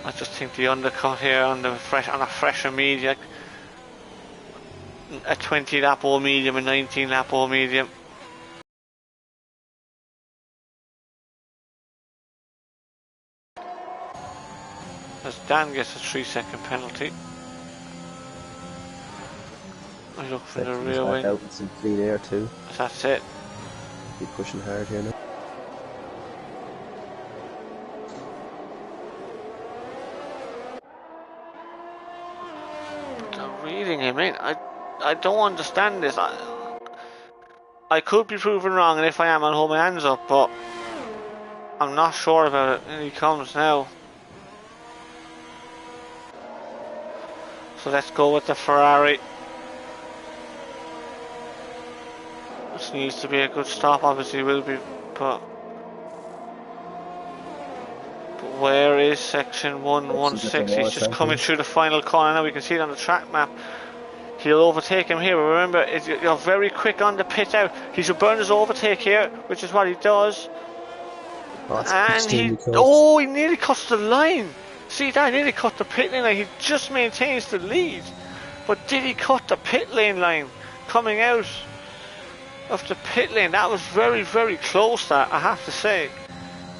I just think the undercut here on a fresher media a 20 lap all medium and 19 lap all medium. As Dan gets a 3-second penalty. I look for the rear wing. Out with some clean air too. That's it. Keep pushing hard here now. They're reading him in. I don't understand this. I could be proven wrong, and if I am, I'll hold my hands up, but I'm not sure about it. And he comes now. So let's go with the Ferrari. This needs to be a good stop, obviously will be, but where is section 116? He's just coming through the final corner now. We can see it on the track map. He'll overtake him here. Remember, you're very quick on the pit out. He should burn his overtake here, which is what he does. And he nearly cuts the line. See that? He nearly cut the pit lane line. He just maintains the lead. But did he cut the pit lane line coming out of the pit lane? That was very, very close, that, I have to say.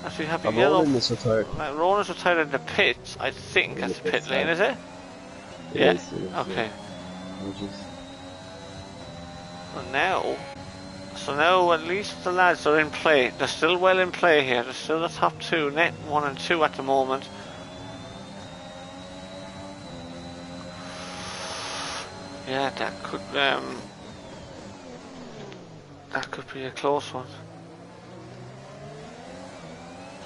As we have a yellow. Roland's retired. Roland's retired in the pits. I think that's the pit lane, is it? Yeah? Okay. So now at least the lads are in play. They're still well in play here. They're still the top two, net 1 and 2 at the moment. Yeah, that could be a close one.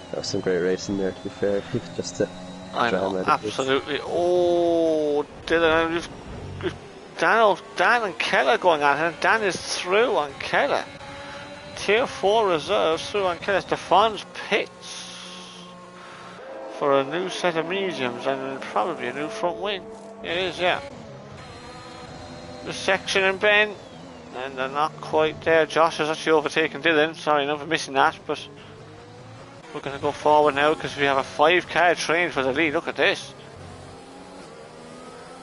That was some great racing there, to be fair. Just to I know, absolutely. Oh, Dylan, we've Dan and Keller going at it, and Dan is through on Keller. Tier 4 reserves through on Keller. Stefan's pits for a new set of mediums and probably a new front wing. It is, yeah. The section and Ben, and they're not quite there. Josh has actually overtaken Dylan. Sorry, no for missing that, but we're going to go forward now because we have a 5-car train for the lead. Look at this.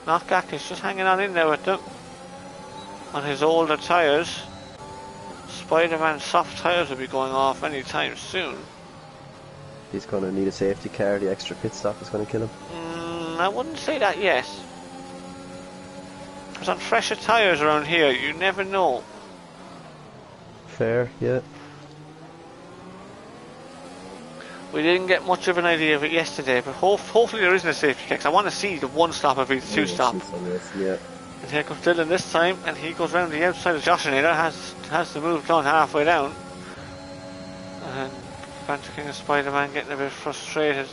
Knockback is just hanging on in there with them on his older tyres. Spider-Man soft tyres will be going off anytime soon. He's going to need a safety car. The extra pit stop is going to kill him. I wouldn't say that yet. Because on fresher tyres around here, you never know. Fair, yeah. We didn't get much of an idea of it yesterday, but hopefully there isn't a safety car. 'Cause I want to see the one stop of the two stop. Yeah. And here comes Dylan this time, and he goes round the outside of Joshinator, has the move done halfway down. And Banter King and Spider-Man getting a bit frustrated.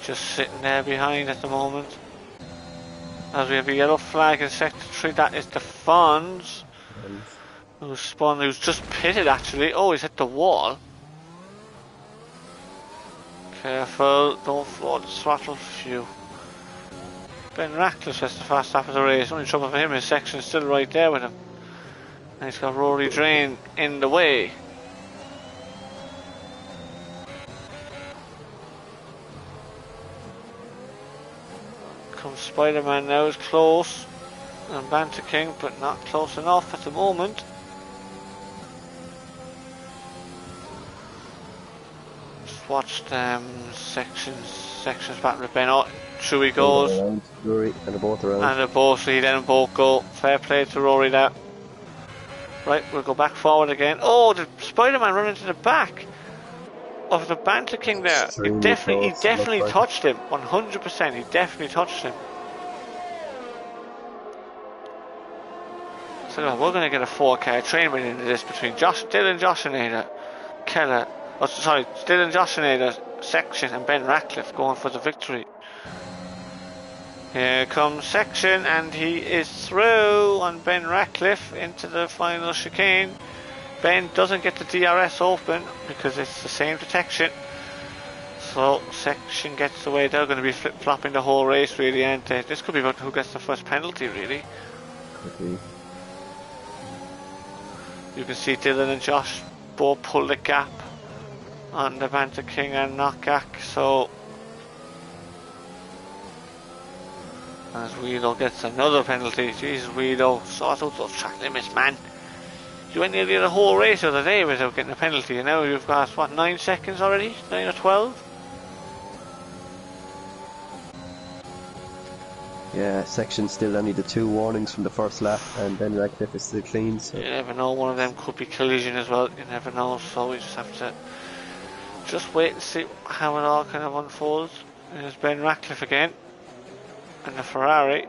Just sitting there behind at the moment. As we have a yellow flag in sector 3, that is the Fonz. Who's just pitted actually. Oh, he's hit the wall. Careful, don't floor the throttle. Phew. Ben Ratcliffe has the fast half of the race. Only trouble for him, his section's still right there with him. And he's got Rory Drain in the way. Comes Spider-Man now, is close. And Banter King, but not close enough at the moment. Watched sections back with Ben. Oh, through he goes. Rory, and they're both around. And they both lead and both go. Fair play to Rory there. Right, we'll go back forward again. Oh, the Spider-Man run into the back of the Banter King there. He definitely touched him. 100%. He definitely touched him. So we're going to get a 4-car train right into this between Dylan Joshinator, Keller. Oh, sorry, Dylan Joshinator section and Ben Ratcliffe going for the victory. Here comes section, and he is through on Ben Ratcliffe into the final chicane. Ben doesn't get the DRS open because it's the same detection. So section gets away. They're going to be flip-flopping the whole race really, and this could be about who gets the first penalty really. Could be. You can see Dylan and Josh both pull the gap on the Banter King and Knockback, so As Weedo gets another penalty. Jesus, Weedo, sort out those track limits, man. You went nearly the whole race the other day without getting a penalty, and now you've got, what, 9 seconds already? 9 or 12? Yeah, section still only the 2 warnings from the first lap, and Ben Radcliffe is still clean. So You never know, one of them could be collision as well. You never know, so we just have to just wait and see how it all kind of unfolds. There's Ben Radcliffe again, and the Ferrari.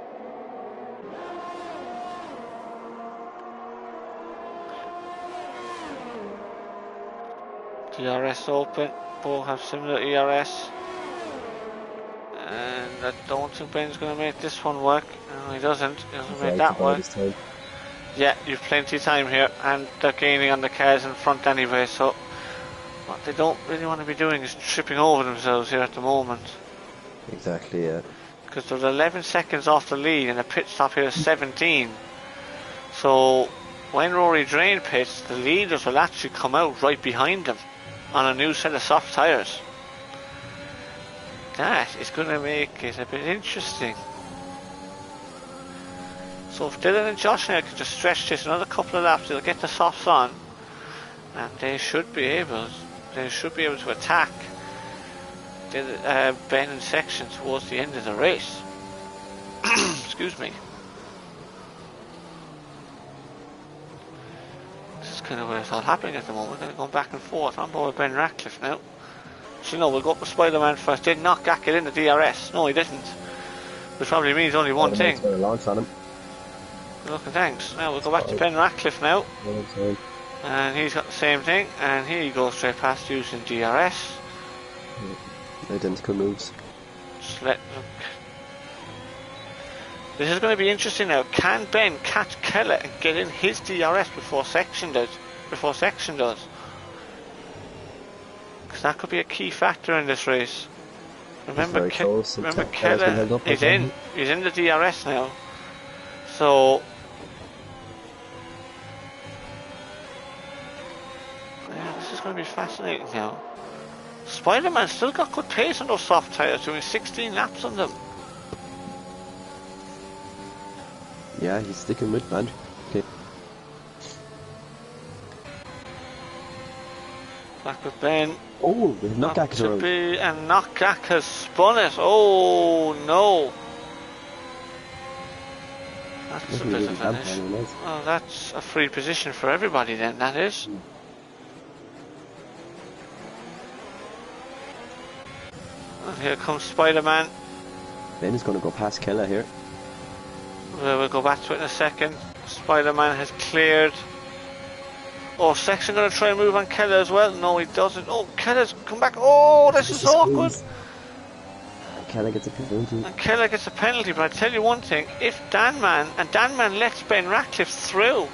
DRS open, both have similar ERS. And I don't think Ben's going to make this one work. No, he doesn't. He doesn't make that work. Yeah, you've plenty of time here, and they're gaining on the cars in front anyway, so what they don't really want to be doing is tripping over themselves here at the moment. Exactly, yeah. Because there's 11 seconds off the lead, and the pit stop here is 17. So when Rory Drain pits, the leaders will actually come out right behind them on a new set of soft tyres. That is going to make it a bit interesting. So if Dylan and Josh now can just stretch this another couple of laps, they'll get the softs on, and they should be able to attack Ben and Section towards the end of the race. Excuse me. This is kind of where it's all happening at the moment. They're going back and forth. I'm bored with Ben Radcliffe now. So no, we'll go up with Spider-Man first. Did not get in the DRS. No, he didn't. Which probably means only one thing. Launch on him. Good luck and thanks. Now we'll go back to Ben Radcliffe now. And he's got the same thing. And he goes straight past using DRS. Identical moves. Just let them. This is going to be interesting now. Can Ben catch Keller and get in his DRS before Section does? Because that could be a key factor in this race. Remember, Keller is in. He's in the DRS now. So yeah, this is going to be fascinating now. Spider-Man still got good pace on those soft tyres, doing 16 laps on them. Yeah, he's sticking with man. Okay. Back with Ben. Oh, the knockback is around. And Knockback has spun it. Oh no. That's a bit of an issue. Oh, that's a free position for everybody then, that is. And here comes Spider-Man. Ben is going to go past Keller here. We'll go back to it in a second. Spider-Man has cleared. Oh, Section going to try and move on Keller as well. No, he doesn't. Oh, Keller's come back. Oh, this is awkward. Keller gets a penalty. And Keller gets a penalty, but I tell you one thing. If Danman lets Ben Radcliffe through.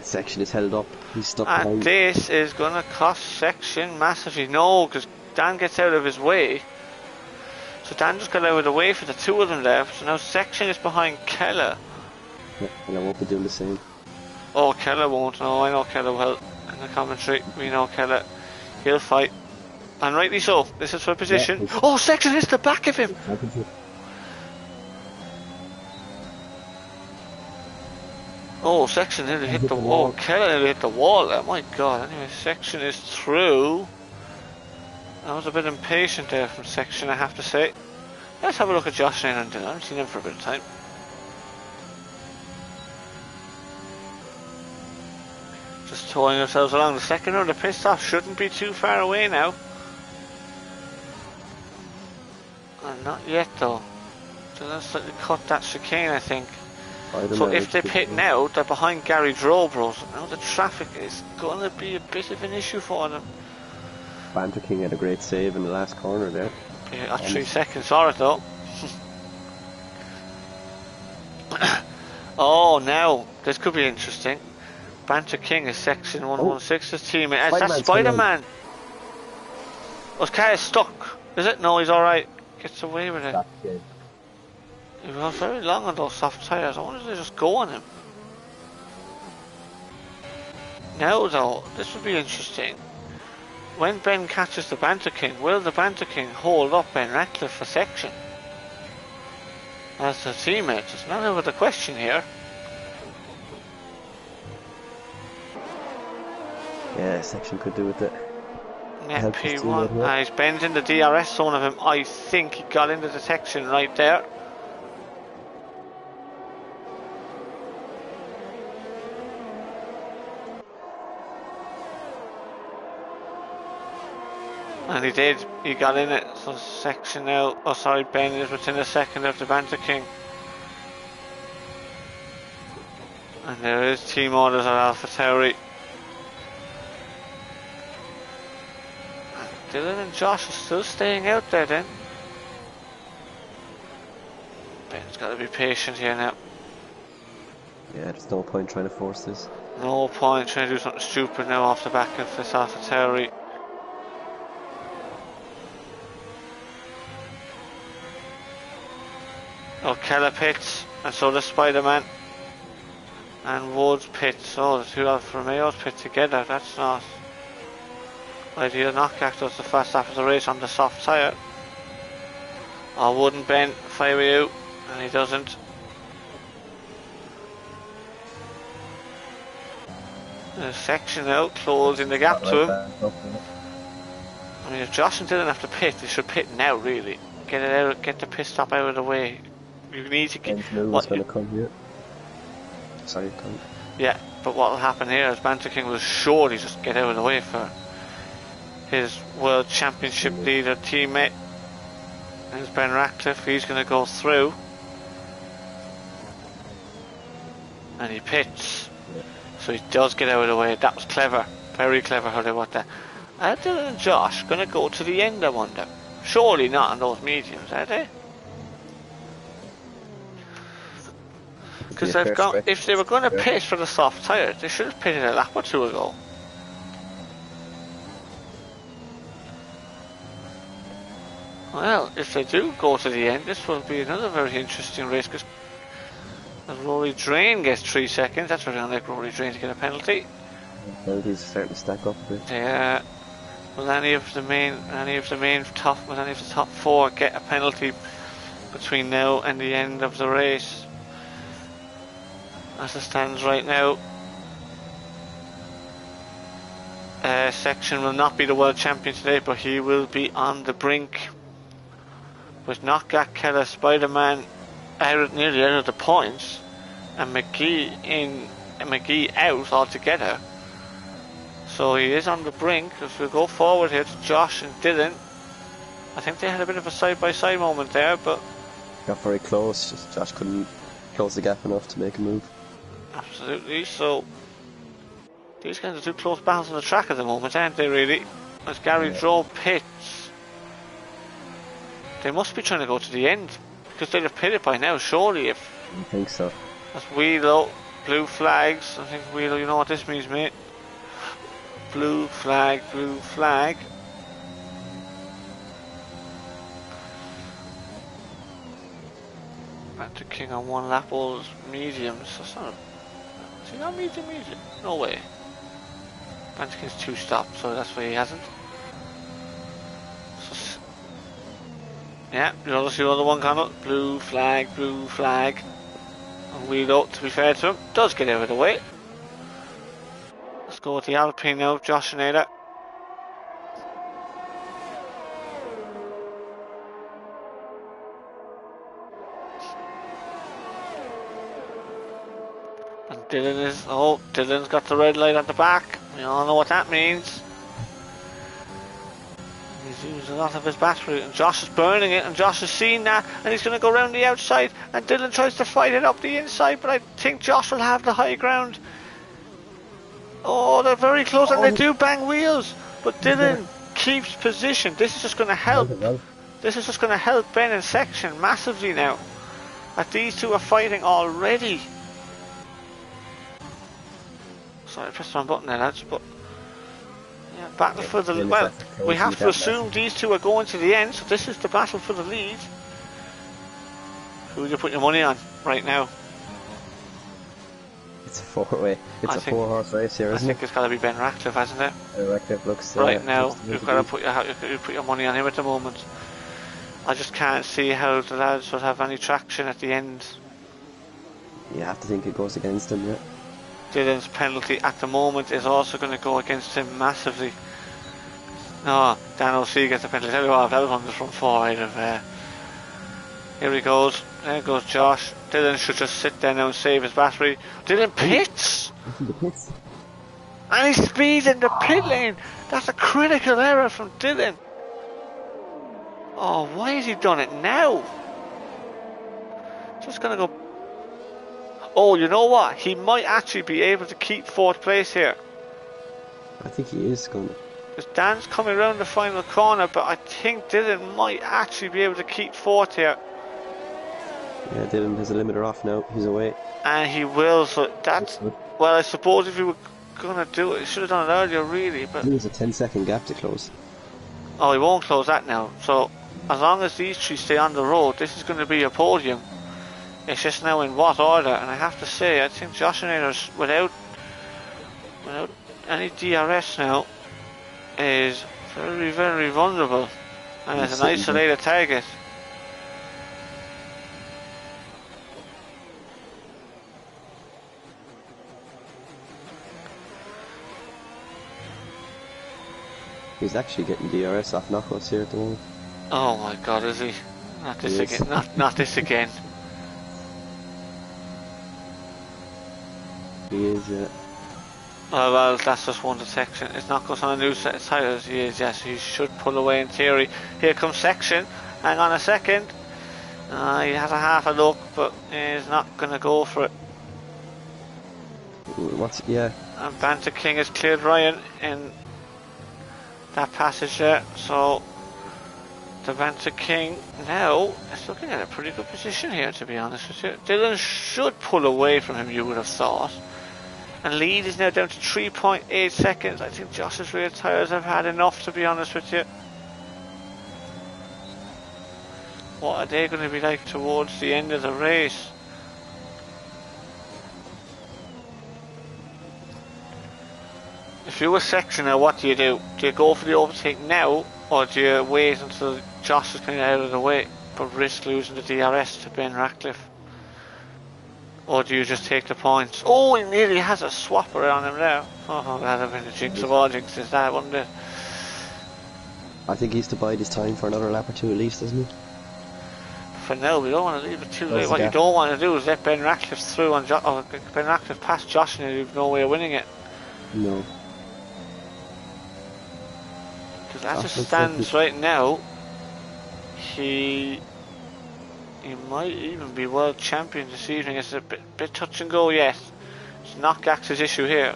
Section is held up. He's stuck And behind. this is going to cost Section massively. No, because Dan gets out of his way. So Dan just got out of the way for the two of them there. So now Section is behind Keller. Yeah, and I won't be doing the same. Oh, Keller won't. No, I know Keller well. In the commentary, we know Keller. He'll fight. And rightly so. This is for position. Yeah, oh, Section hits the back of him. Oh, Section nearly hit the wall. Keller nearly hit the wall. Oh my god. Anyway, Section is through. I was a bit impatient there from Section, I have to say. Let's have a look at Josh Lane and Dylan. I haven't seen him for a bit of time. Just towing ourselves along. The second round of pit stop shouldn't be too far away now. And not yet though. So that's slightly cut that chicane, I think. So if they pit now, they're behind Gary Drobros. Now the traffic is going to be a bit of an issue for them. Banter King had a great save in the last corner there. Yeah, got 3 seconds for it though. Oh, now this could be interesting. Banter King is Section 116's teammate. Is that Spider-Man? Oh, his car is stuck. Is it? No, he's alright. Gets away with it. He was very long on those soft tyres. I wonder if they just go on him. Now though, this would be interesting. When Ben catches the Banter King, will the Banter King hold up Ben Radcliffe for Section? as the teammates. It's not out of the question here. Yeah, section could do with it. Yeah, Help his P1. teammate here. He's bending the DRS zone of him. I think he got into the section right there. And he did. He got in it. So section now. Oh, sorry, Ben is within a second of the Banter King. And there is team orders at Alpha Tauri. Dylan and Josh are still staying out there then. Ben's got to be patient here now. Yeah, there's no point trying to force this. No point trying to do something stupid now off the back of this Alpha Tauri. Oh, Keller pits, and so does Spider-Man. And Woods pits. Oh, the two Alfa Romeos pit together. That's not ideal. Knockback does the first half of the race on the soft tyre. Oh, wouldn't Ben fire you, and he doesn't. The section now closing the gap to him. I mean, if Josh and Dylan have to pit, they should pit now. Really, get it out, get the pit stop out of the way. You need to get. What's going to come here? Sorry, come. Yeah, but what will happen here is Banter King will surely just get out of the way for his World Championship leader teammate. There's Ben Ratcliffe. He's going to go through, and he pits. Yeah. So he does get out of the way. That was clever, very clever how they worked that. Are Dylan and Josh going to go to the end? I wonder. Surely not on those mediums, are they? Because they've got, if they were going to pit for the soft tyres, they should have pitted a lap or two ago. Well, if they do go to the end, this will be another very interesting race, because Rory Drain gets 3 seconds. That's very unlike Rory Drain to get a penalty. Penalties are starting to stack up a bit. Yeah. Will any of the top 4 get a penalty between now and the end of the race? As it stands right now, Section will not be the world champion today, but he will be on the brink. With Knockback, Keller, Spider-Man nearly out of the points, and McGee out altogether. So he is on the brink. As we go forward here to Josh and Dylan, I think they had a bit of a side-by-side moment there, but got very close. Just Josh couldn't close the gap enough to make a move. Absolutely. So these guys are two close battles on the track at the moment, aren't they? Really, as Gary Droll pits, they must be trying to go to the end because they'd have pitted by now, surely. If I think so. That's Wheelo, blue flags. I think Wheelo, you know what this means, mate. Blue flag, blue flag. Banter King on one lap, all mediums. That's not. Is he not medium? No way. Banter King's 2 stops, so that's why he hasn't. So, yeah, you also see the other one coming. Blue flag, blue flag. And Wheelo, to be fair to him, does get out of the way. Let's go with the Alpine now, Josh and Ada. And Dylan's got the red light at the back. We all know what that means. He's used a lot of his battery, and Josh is burning it, and Josh has seen that, and he's going to go around the outside, and Dylan tries to fight it up the inside, but I think Josh will have the high ground. Oh, they're very close, and they do bang wheels, but Dylan keeps position. This is just going to help. This is just going to help Ben in section massively now. That these two are fighting already. Sorry, I pressed the wrong button there, lads, but yeah, battle for the, well, we have to assume these two are going to the end, so this is the battle for the lead. Who would you put your money on right now? It's a 4-way. It's a 4-horse race here, isn't it? I think it's got to be Ben Ratcliffe, hasn't it? Ratcliffe looks right now. You've got to put your money on him at the moment. I just can't see how the lads would have any traction at the end. You have to think it goes against him, yeah. Dylan's penalty at the moment is also going to go against him massively. No, Dan O'C gets a penalty. Tell you what, that was from 4 out of here he goes. There goes Josh. Dylan should just sit there now and save his battery. Dylan pits! The pits. And he speeds in the pit lane. That's a critical error from Dylan. Oh, why has he done it now? Just gonna go. Oh, you know what? He might actually be able to keep 4th place here. I think he is going to. Because Dan's coming around the final corner, but I think Dylan might actually be able to keep 4th here. Yeah, Dylan has a limiter off now. He's away. And he will, so that's... Well, I suppose if he were going to do it, he should have done it earlier, really, but... There's a 10-second gap to close. Oh, he won't close that now. So, as long as these 3 stay on the road, this is going to be a podium. It's just now in what order, and I have to say, I think Joshinator's, without any DRS now, is very, very vulnerable. And it's an isolated target. He's actually getting DRS off knockouts here at the moment. Oh my god, is he? Not this Yes. again. Not this again. He is, yeah. Oh well, that's just one detection. It's not goes on a new set of tyres. He is, yes, he should pull away in theory. Here comes Section. Hang on a second. He has a half a look, but he's not going to go for it. Yeah. And Banter King has cleared Ryan in that passage there. So the Banter King now is looking at a pretty good position here, to be honest with you. Dylan should pull away from him, you would have thought. And lead is now down to 3.8 seconds. I think Josh's rear tyres have had enough, to be honest with you. What are they going to be like towards the end of the race? If you were Section now, what do you do? Do you go for the overtake now, or do you wait until Josh is kind of out of the way, but risk losing the DRS to Ben Ratcliffe? Or do you just take the points? Oh, he nearly has a swapper on him now. Oh, that'd have been a jinx of all jinxes, that, wouldn't it? I think he's to bide his time for another lap or two at least, doesn't he? For now, we don't want to leave it too late. What you don't want to do is let Ben Ratcliffe through on Ben Ratcliffe past Josh, and you've no way of winning it. No. Because as it stands right now, he might even be world champion this evening. It's a bit touch and go, yes. It's Knockgax's issue here.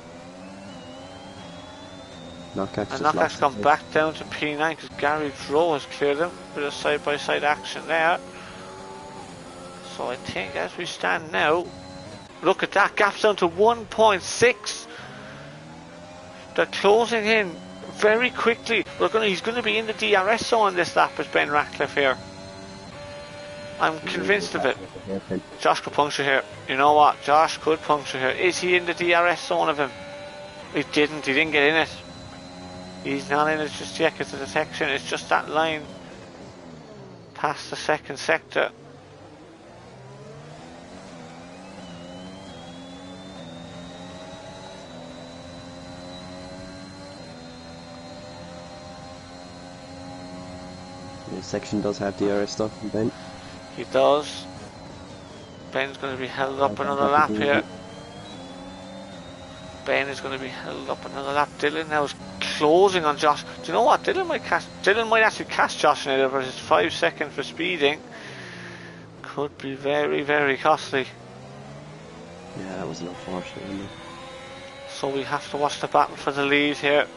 Knockgax's gone back down to P9 because Gary Drow has cleared him. Bit of side-by-side action there. So I think as we stand now, look at that, gap's down to 1.6. They're closing in very quickly. He's going to be in the DRS zone this lap as Ben Ratcliffe here. I'm convinced of it. Josh could puncture here. You know what? Josh could puncture here. Is he in the DRS zone of him? He didn't get in it. He's not in it just yet because the detection is just that line past the second sector. Yeah, Section does have DRS stuff, Ben. He does. Ben's going to be held up another lap here. Ben is going to be held up another lap. Dylan now is closing on Josh. Do you know what? Dylan might actually catch Josh now for his 5 seconds for speeding. Could be very, very costly. Yeah, that was an unfortunate one. So we have to watch the battle for the lead here.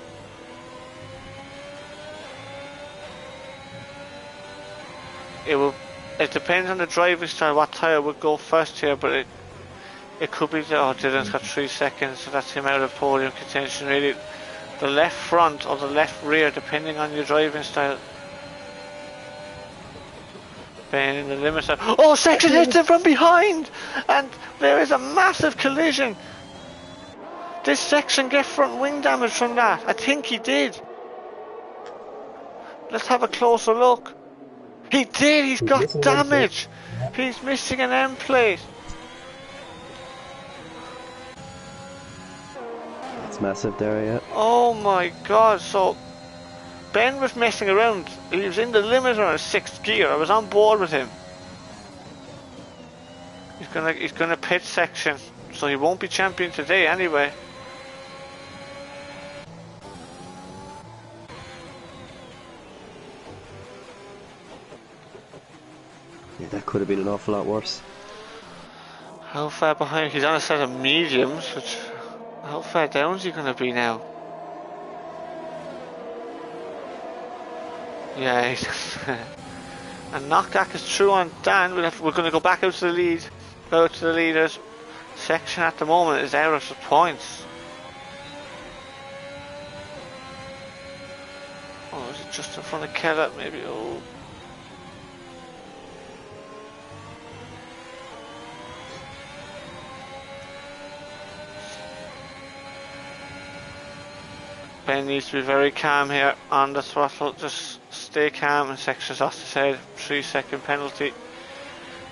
It depends on the driving style what tyre would go first here, but it could be Dylan's got 3 seconds, so that's him out of podium contention really. The left front or the left rear, depending on your driving style. Ben in the limiter. Oh, Section hits him from behind, and there is a massive collision. This Section get front wing damage from that? I think he did. Let's have a closer look. He did, he's got missing an end plate. damage. He's missing an end plate. That's massive there, yeah. Oh my god, so Ben was messing around. He was in the limiter on 6th gear. I was on board with him. He's gonna pit section, so he won't be champion today anyway. Yeah, that could have been an awful lot worse. How far behind? He's on a set of mediums, which... How far down is he gonna be now? Yeah, he's... And Knockback is true on Dan. We're gonna go back out to the lead. Go to the leaders. Section at the moment is out of points. Oh, is it just in front of Keller? Maybe. Oh. Ben needs to be very calm here on the throttle. Just stay calm, and sections off the side. 3-second penalty.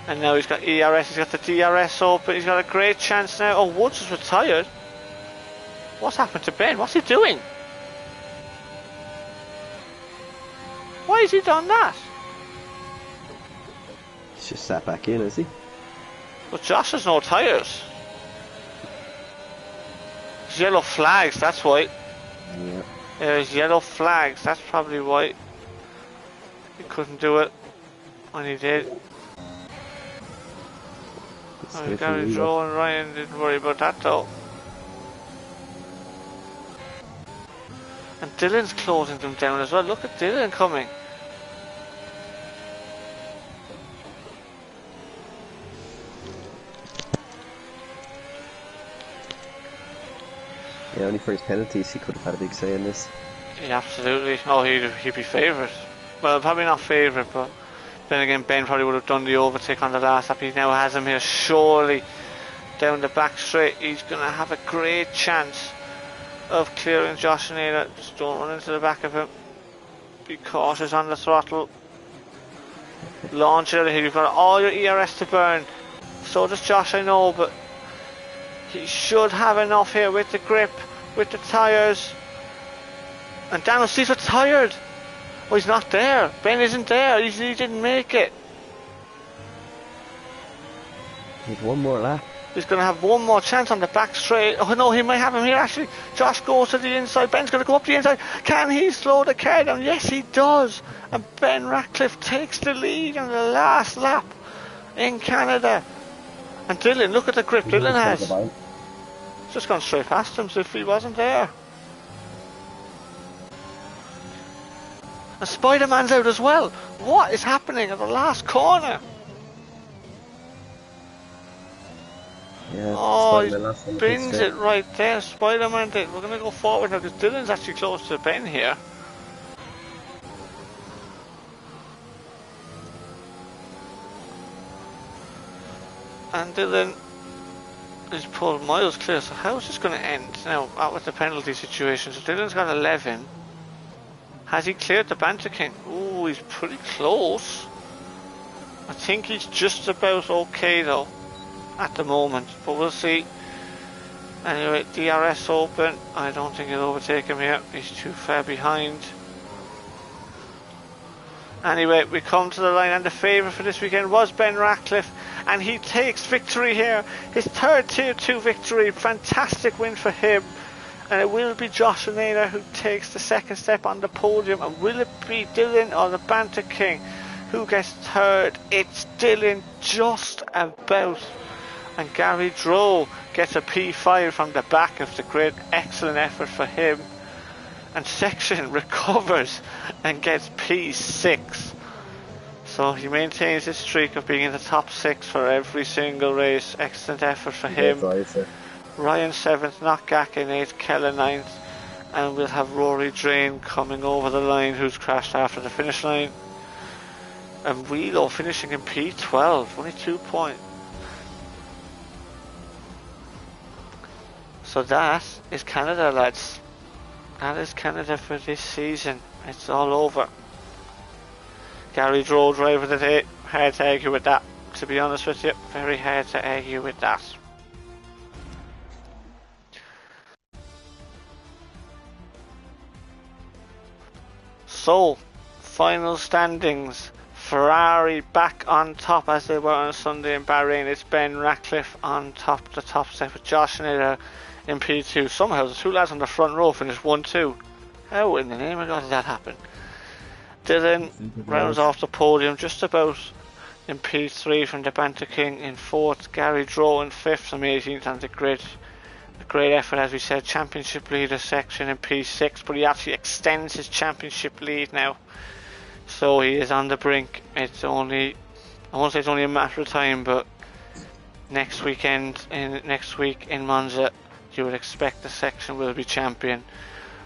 And now he's got ERS, he's got the DRS open, he's got a great chance now. Oh, Woods is retired. What's happened to Ben? What's he doing? Why has he done that? He's just sat back in, is he? But Josh has no tyres. There's yellow flags, that's why. Yeah. There's yellow flags, that's probably why. He couldn't do it when he did. Oh, Gary Joe and Ryan didn't worry about that though. And Dylan's closing them down as well. Look at Dylan coming. Yeah, only for his penalties he could have had a big say in this. Yeah, absolutely. Oh, he'd be favourite. Well, probably not favourite, but then again, Ben probably would have done the overtake on the last lap. He now has him here, surely down the back straight. He's going to have a great chance of clearing Josh Naylor. Just don't run into the back of him. Be cautious on the throttle. Launch it out of here. You've got all your ERS to burn. So does Josh, I know, but he should have enough here with the grip, with the tyres. And Daniel Steve's retired. Oh, he's not there. Ben isn't there. He didn't make it. He had one more lap. He's going to have one more chance on the back straight. Oh no, he might have him here actually. Josh goes to the inside. Ben's going to go up the inside. Can he slow the car down? Yes, he does. And Ben Ratcliffe takes the lead on the last lap in Canada. And Dylan, look at the grip Dylan has. He's just gone straight past him as if he wasn't there. And Spider-Man's out as well. What is happening at the last corner? Yeah, Oh, he spins it right there. Spider-Man did. We're going to go forward now because Dylan's actually close to Ben here. And Dylan is pulled miles clear. So how is this going to end now out with the penalty situation? So Dylan's got 11. Has he cleared the Banter King? Ooh, he's pretty close. I think he's just about okay though at the moment, but we'll see. Anyway, DRS open. I don't think he'll overtake him here. He's too far behind. Anyway, we come to the line, and the favourite for this weekend was Ben Ratcliffe, and he takes victory here. His third Tier 2 victory. Fantastic win for him. And it will be Josh Naylor who takes the second step on the podium. And will it be Dylan or the Banter King who gets third? It's Dylan just about. And Gary Droe gets a P5 from the back of the grid. Excellent effort for him. And Section recovers and gets P6. So he maintains his streak of being in the top 6 for every single race. Excellent effort for him. Ryan 7th, Knockback in 8th, Keller 9th, and we'll have Rory Drain coming over the line, who's crashed after the finish line. And Wheelo finishing in P12, only 2 points. So that is Canada, lads. That is Canada for this season. It's all over. Gary Drow driver today. Hard to argue with that, to be honest with you. Very hard to argue with that. So, final standings. Ferrari back on top as they were on Sunday in Bahrain. It's Ben Ratcliffe on top, the top set with Josh Schneider in P2. Somehow the two lads on the front row finished 1-2. How in the name of God did that happen? Dylan rounds off the podium just about in P3 from the Banter King in 4th. Gary Drow in 5th from 18th on the grid. A great effort, as we said, championship leader section in P6, but he actually extends his championship lead now. So he is on the brink. It's only, I won't say it's only a matter of time, but next week in Monza, you would expect the section will be champion.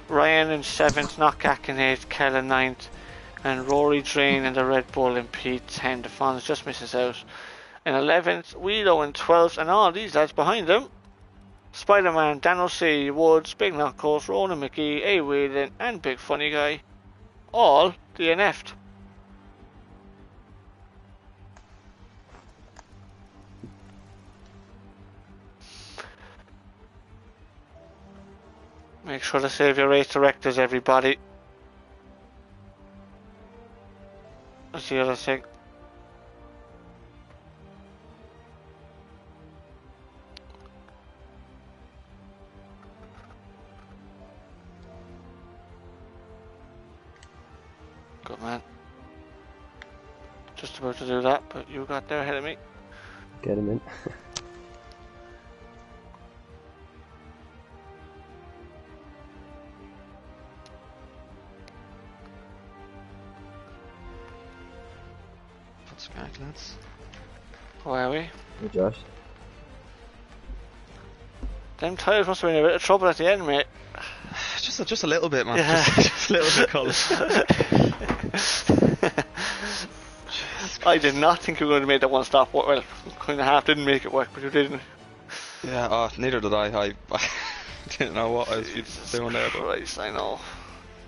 Ryan in 7th, Knockak in 8th, Kell in 9th, and Rory Drain in the Red Bull in P10. The Fonz just misses out. In 11th, Wheelo in 12th, and all these lads behind him: Spider-Man, Dan O'Shea, Woods, Big Knuckles, Ronan McGee, A. Whelan, and Big Funny Guy, all DNF'd. Make sure to save your race directors, everybody. That's the other thing. Good man. Just about to do that, but you got there ahead of me. Get him in. What's crack, lads? Where are we? Hey Josh. Them tyres must have been in a bit of trouble at the end, mate. Just a little bit, man. Yeah. Just a little bit, Colin. I did not think you were going to make that one stop work. Well, kind of half didn't make it work, but you didn't. Yeah, neither did I. I didn't know what I was doing there, but Christ, I know.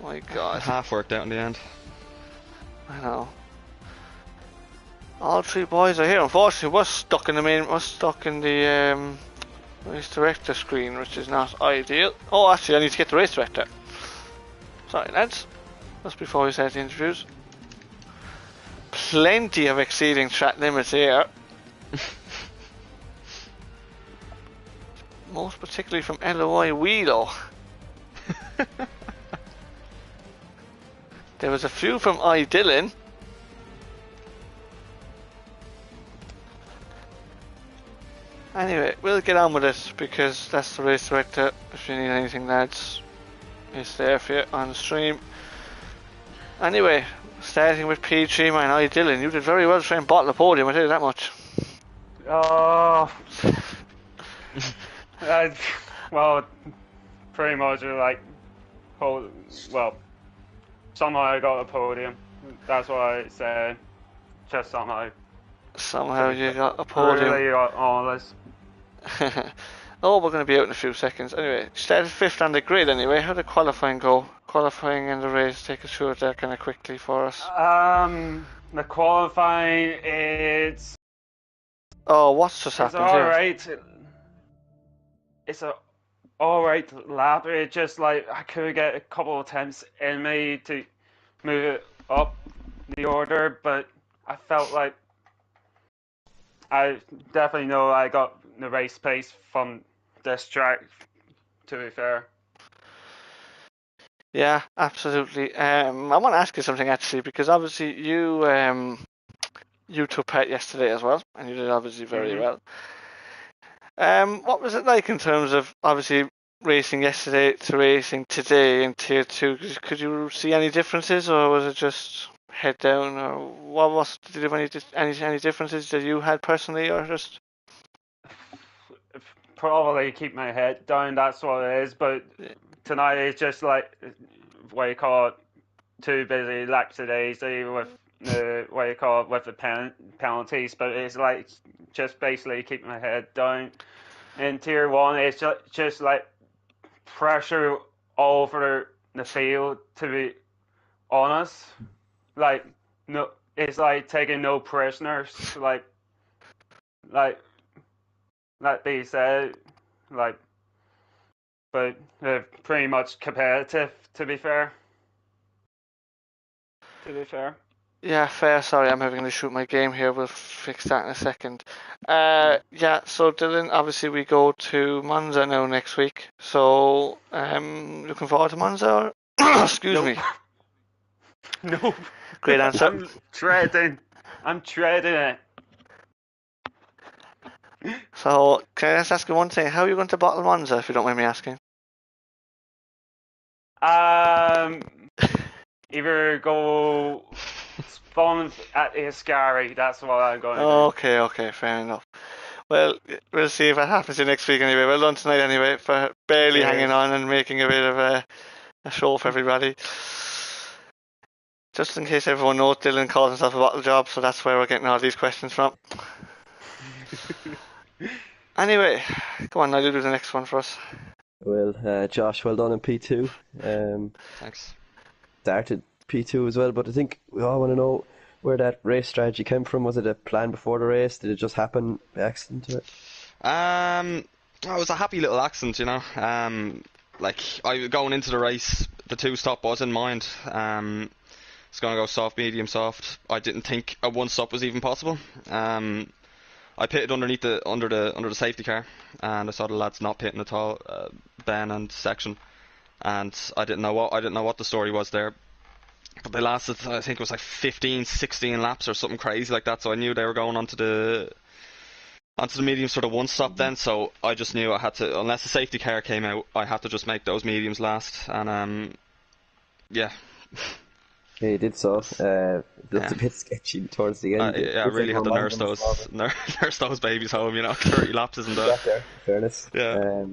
My God. half worked out in the end. I know. All three boys are here. Unfortunately, we're stuck in the race director screen, which is not ideal. Oh, actually, I need to get the race director. Sorry, lads. Just before we start the interviews. Plenty of exceeding track limits here. Most particularly from LOI Wheelo. There was a few from I Dillon. Anyway, we'll get on with it because that's the race director. If you need anything, lads, it's there for you on the stream. Anyway, starting with P3, man, I Dillon, you did very well to try and bottle the podium, I tell you that much. Oh, well, pretty much like, somehow I got a podium. That's what I said. Just somehow. Somehow you got a podium. Really honest. Oh, we're going to be out in a few seconds. Anyway, started 5th on the grid anyway. How did qualifying go? Qualifying and the race, take us through it there kind of quickly for us. The qualifying, it's Oh, what's just happened here? alright. It's a alright lap. It's just like I could get a couple of attempts in me to move it up the order, but I felt like I definitely know I got the race pace from this track, to be fair. Yeah, absolutely. I want to ask you something actually, because obviously you took part yesterday as well, and you did obviously very well. What was it like in terms of obviously racing yesterday to racing today in Tier 2? Could you see any differences, or was it just head down, or what was? Did you have any differences that you had personally, or just? Probably keep my head down, that's what it is, but tonight it's just like what you call it, too busy lackadaisy with the what you call it, with the penalties, but it's like just basically keep my head down. In Tier 1 it's just like pressure all over the field, to be honest. Like, no, it's like taking no prisoners, like that being said, like, but they're pretty much competitive. To be fair. Yeah, fair. Sorry, I'm having to shoot my game here. We'll fix that in a second. Yeah, so Dylan, obviously we go to Monza now next week. So, looking forward to Monza. Excuse Nope. me. No. Great answer. I'm treading it. So, can I just ask you one thing? How are you going to bottle Monza, if you don't mind me asking? Either go spawn at Iscari. That's what I'm going to do. Okay, fair enough. Well, we'll see if that happens next week anyway. Well done tonight anyway for barely Cheers. hanging on and making a bit of a show for everybody. Just in case everyone knows, Dylan calls himself a bottle job, so that's where we're getting all these questions from. Anyway, come on, now you do the next one for us. Well, Josh, well done in P2. Thanks. Started P2 as well, but I think we all want to know where that race strategy came from. Was it a plan before the race? Did it just happen by accident to it? It was a happy little accident, you know. Like, going into the race, the 2-stop was in mind. It's going to go soft, medium, soft. I didn't think a 1-stop was even possible. I pitted under the safety car, and I saw the lads not pitting at all, Ben and Section, and I didn't know what the story was there. But they lasted, I think it was like 15, 16 laps or something crazy like that. So I knew they were going onto the mediums for the 1-stop then. So I just knew I had to, unless the safety car came out, I had to just make those mediums last. And yeah. Yeah, you did so. It looked a bit sketchy towards the end. Yeah, I really had to nurse those babies home. You know, 30 laps isn't that? There, in fairness. Yeah.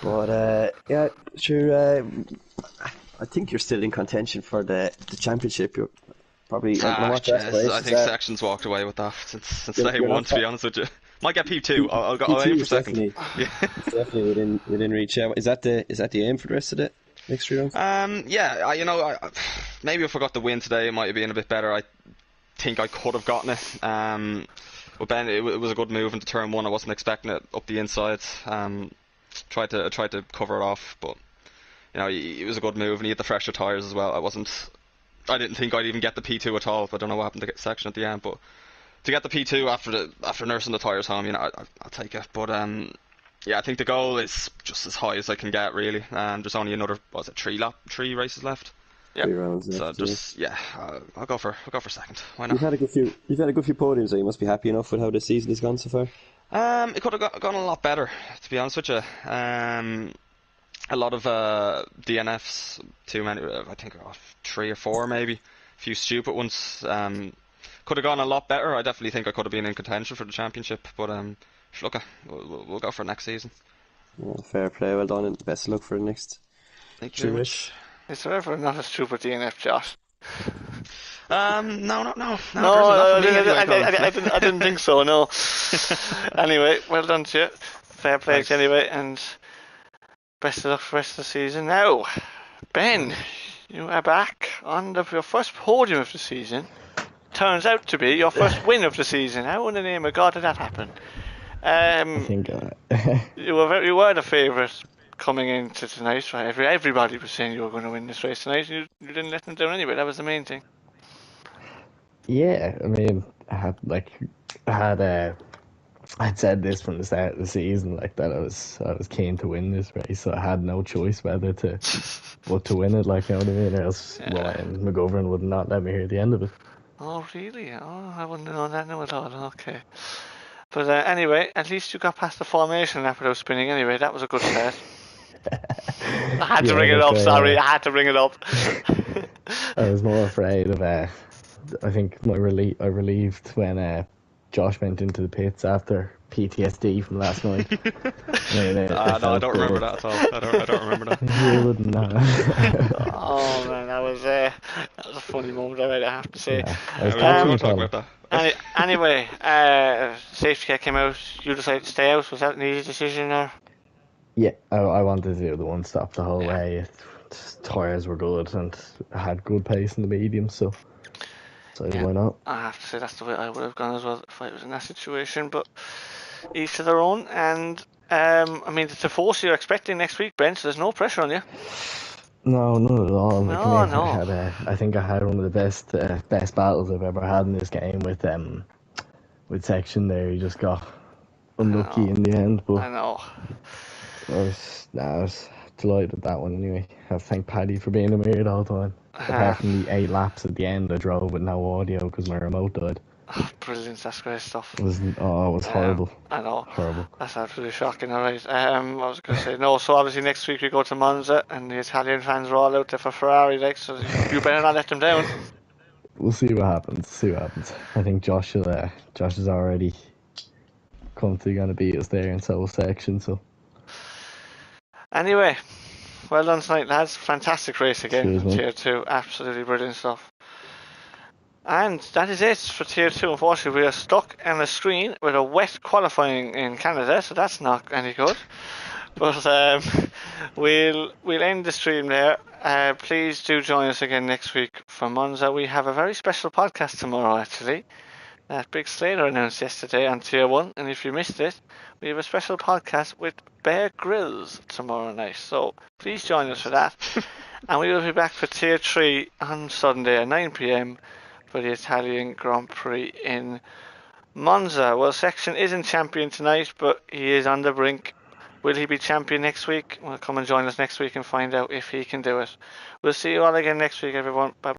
But yeah, sure. I think you're still in contention for the championship. You're probably. I think Section's walked away with that since day one. To be honest with you, might get P2. I'll aim for second. Yeah, it's definitely within reach. Is that the aim for the rest of the next 3 rounds? Yeah. Maybe if I got the win today, it might have been a bit better. I think I could have gotten it. But Ben, it was a good move into turn 1. I wasn't expecting it up the inside. Tried to cover it off, but. You know, it was a good move, and he had the fresher tyres as well. I didn't think I'd even get the P2 at all. But I don't know what happened to get Section at the end, but to get the P2 after nursing the tyres home, you know, I'll take it. But yeah, I think the goal is just as high as I can get, really. There's only another 3 races left. Yeah. 3 rounds left. So just I'll go for second. Why not? You've had a good few podiums, so you must be happy enough with how the season has gone so far. It could have gone a lot better, to be honest with you. A lot of DNFs, too many, I think 3 or 4 maybe, a few stupid ones. Could have gone a lot better. I definitely think I could have been in contention for the championship, but look, we'll go for next season. Yeah, fair play, well done, and best of luck for the next. Thank you very much. Is there ever not a stupid DNF, Josh? No. I didn't think so, no. Anyway, well done to you. Fair play to you anyway, and best of luck for the rest of the season. Now, Ben, you are back on your first podium of the season. Turns out to be your first win of the season. How in the name of God did that happen? I think you were the favourite coming into tonight. Right? Everybody was saying you were going to win this race tonight. You didn't let them down anyway. That was the main thing. Yeah, I mean, I'd said this from the start of the season, like that I was keen to win this race, so I had no choice whether to win it, like, you know what I mean, or else Ryan McGovern would not let me hear the end of it. Oh really? Oh, I wouldn't have known that now at all. Okay, but anyway, at least you got past the formation lap without spinning. Anyway, that was a good start. I had to bring it up. Sorry, I had to bring it up. I was more afraid of. I think I relieved when Josh went into the pits after PTSD from last night. No, I don't remember that at all. I don't remember that. You wouldn't know. Oh man, that was a funny moment, I have to say. Yeah, we won't talk about that. Anyway, safety car came out. You decided to stay out. Was that an easy decision, or? Yeah, I wanted to do the 1-stop the whole way. Tyres were good and I had good pace in the medium, so So why not? I have to say that's the way I would have gone as well if I was in that situation. But each to their own. And I mean, it's a force you're expecting next week, Ben. So there's no pressure on you. No, not at all. Like, I mean, No. I think I had one of the best battles I've ever had in this game with Section there. He just got unlucky in the end, but I know. I was delighted with that one anyway. I thank Paddy for being in my ear the whole time. Apart from the 8 laps at the end, I drove with no audio because my remote died. Oh, brilliant, that's great stuff. It was horrible. I know. Horrible. That's absolutely shocking, alright. I was going to say, no, so obviously next week we go to Monza and the Italian fans are all out there for Ferrari, like, so you better not let them down. We'll see what happens. I think Josh is already going to beat us there in Seoul section, so. Anyway, well done tonight, lads. Fantastic race again Cheers, in mate. Tier 2. Absolutely brilliant stuff. And that is it for Tier 2. Unfortunately, we are stuck on the screen with a wet qualifying in Canada, so that's not any good. But we'll end the stream there. Please do join us again next week for Monza. We have a very special podcast tomorrow, actually. That Big Slater announced yesterday on Tier 1, and if you missed it, we have a special podcast with Bear Grylls tomorrow night. So please join us for that. And we will be back for Tier 3 on Sunday at 9 PM for the Italian Grand Prix in Monza. Well, Section isn't champion tonight, but he is on the brink. Will he be champion next week? Well, come and join us next week and find out if he can do it. We'll see you all again next week, everyone. Bye.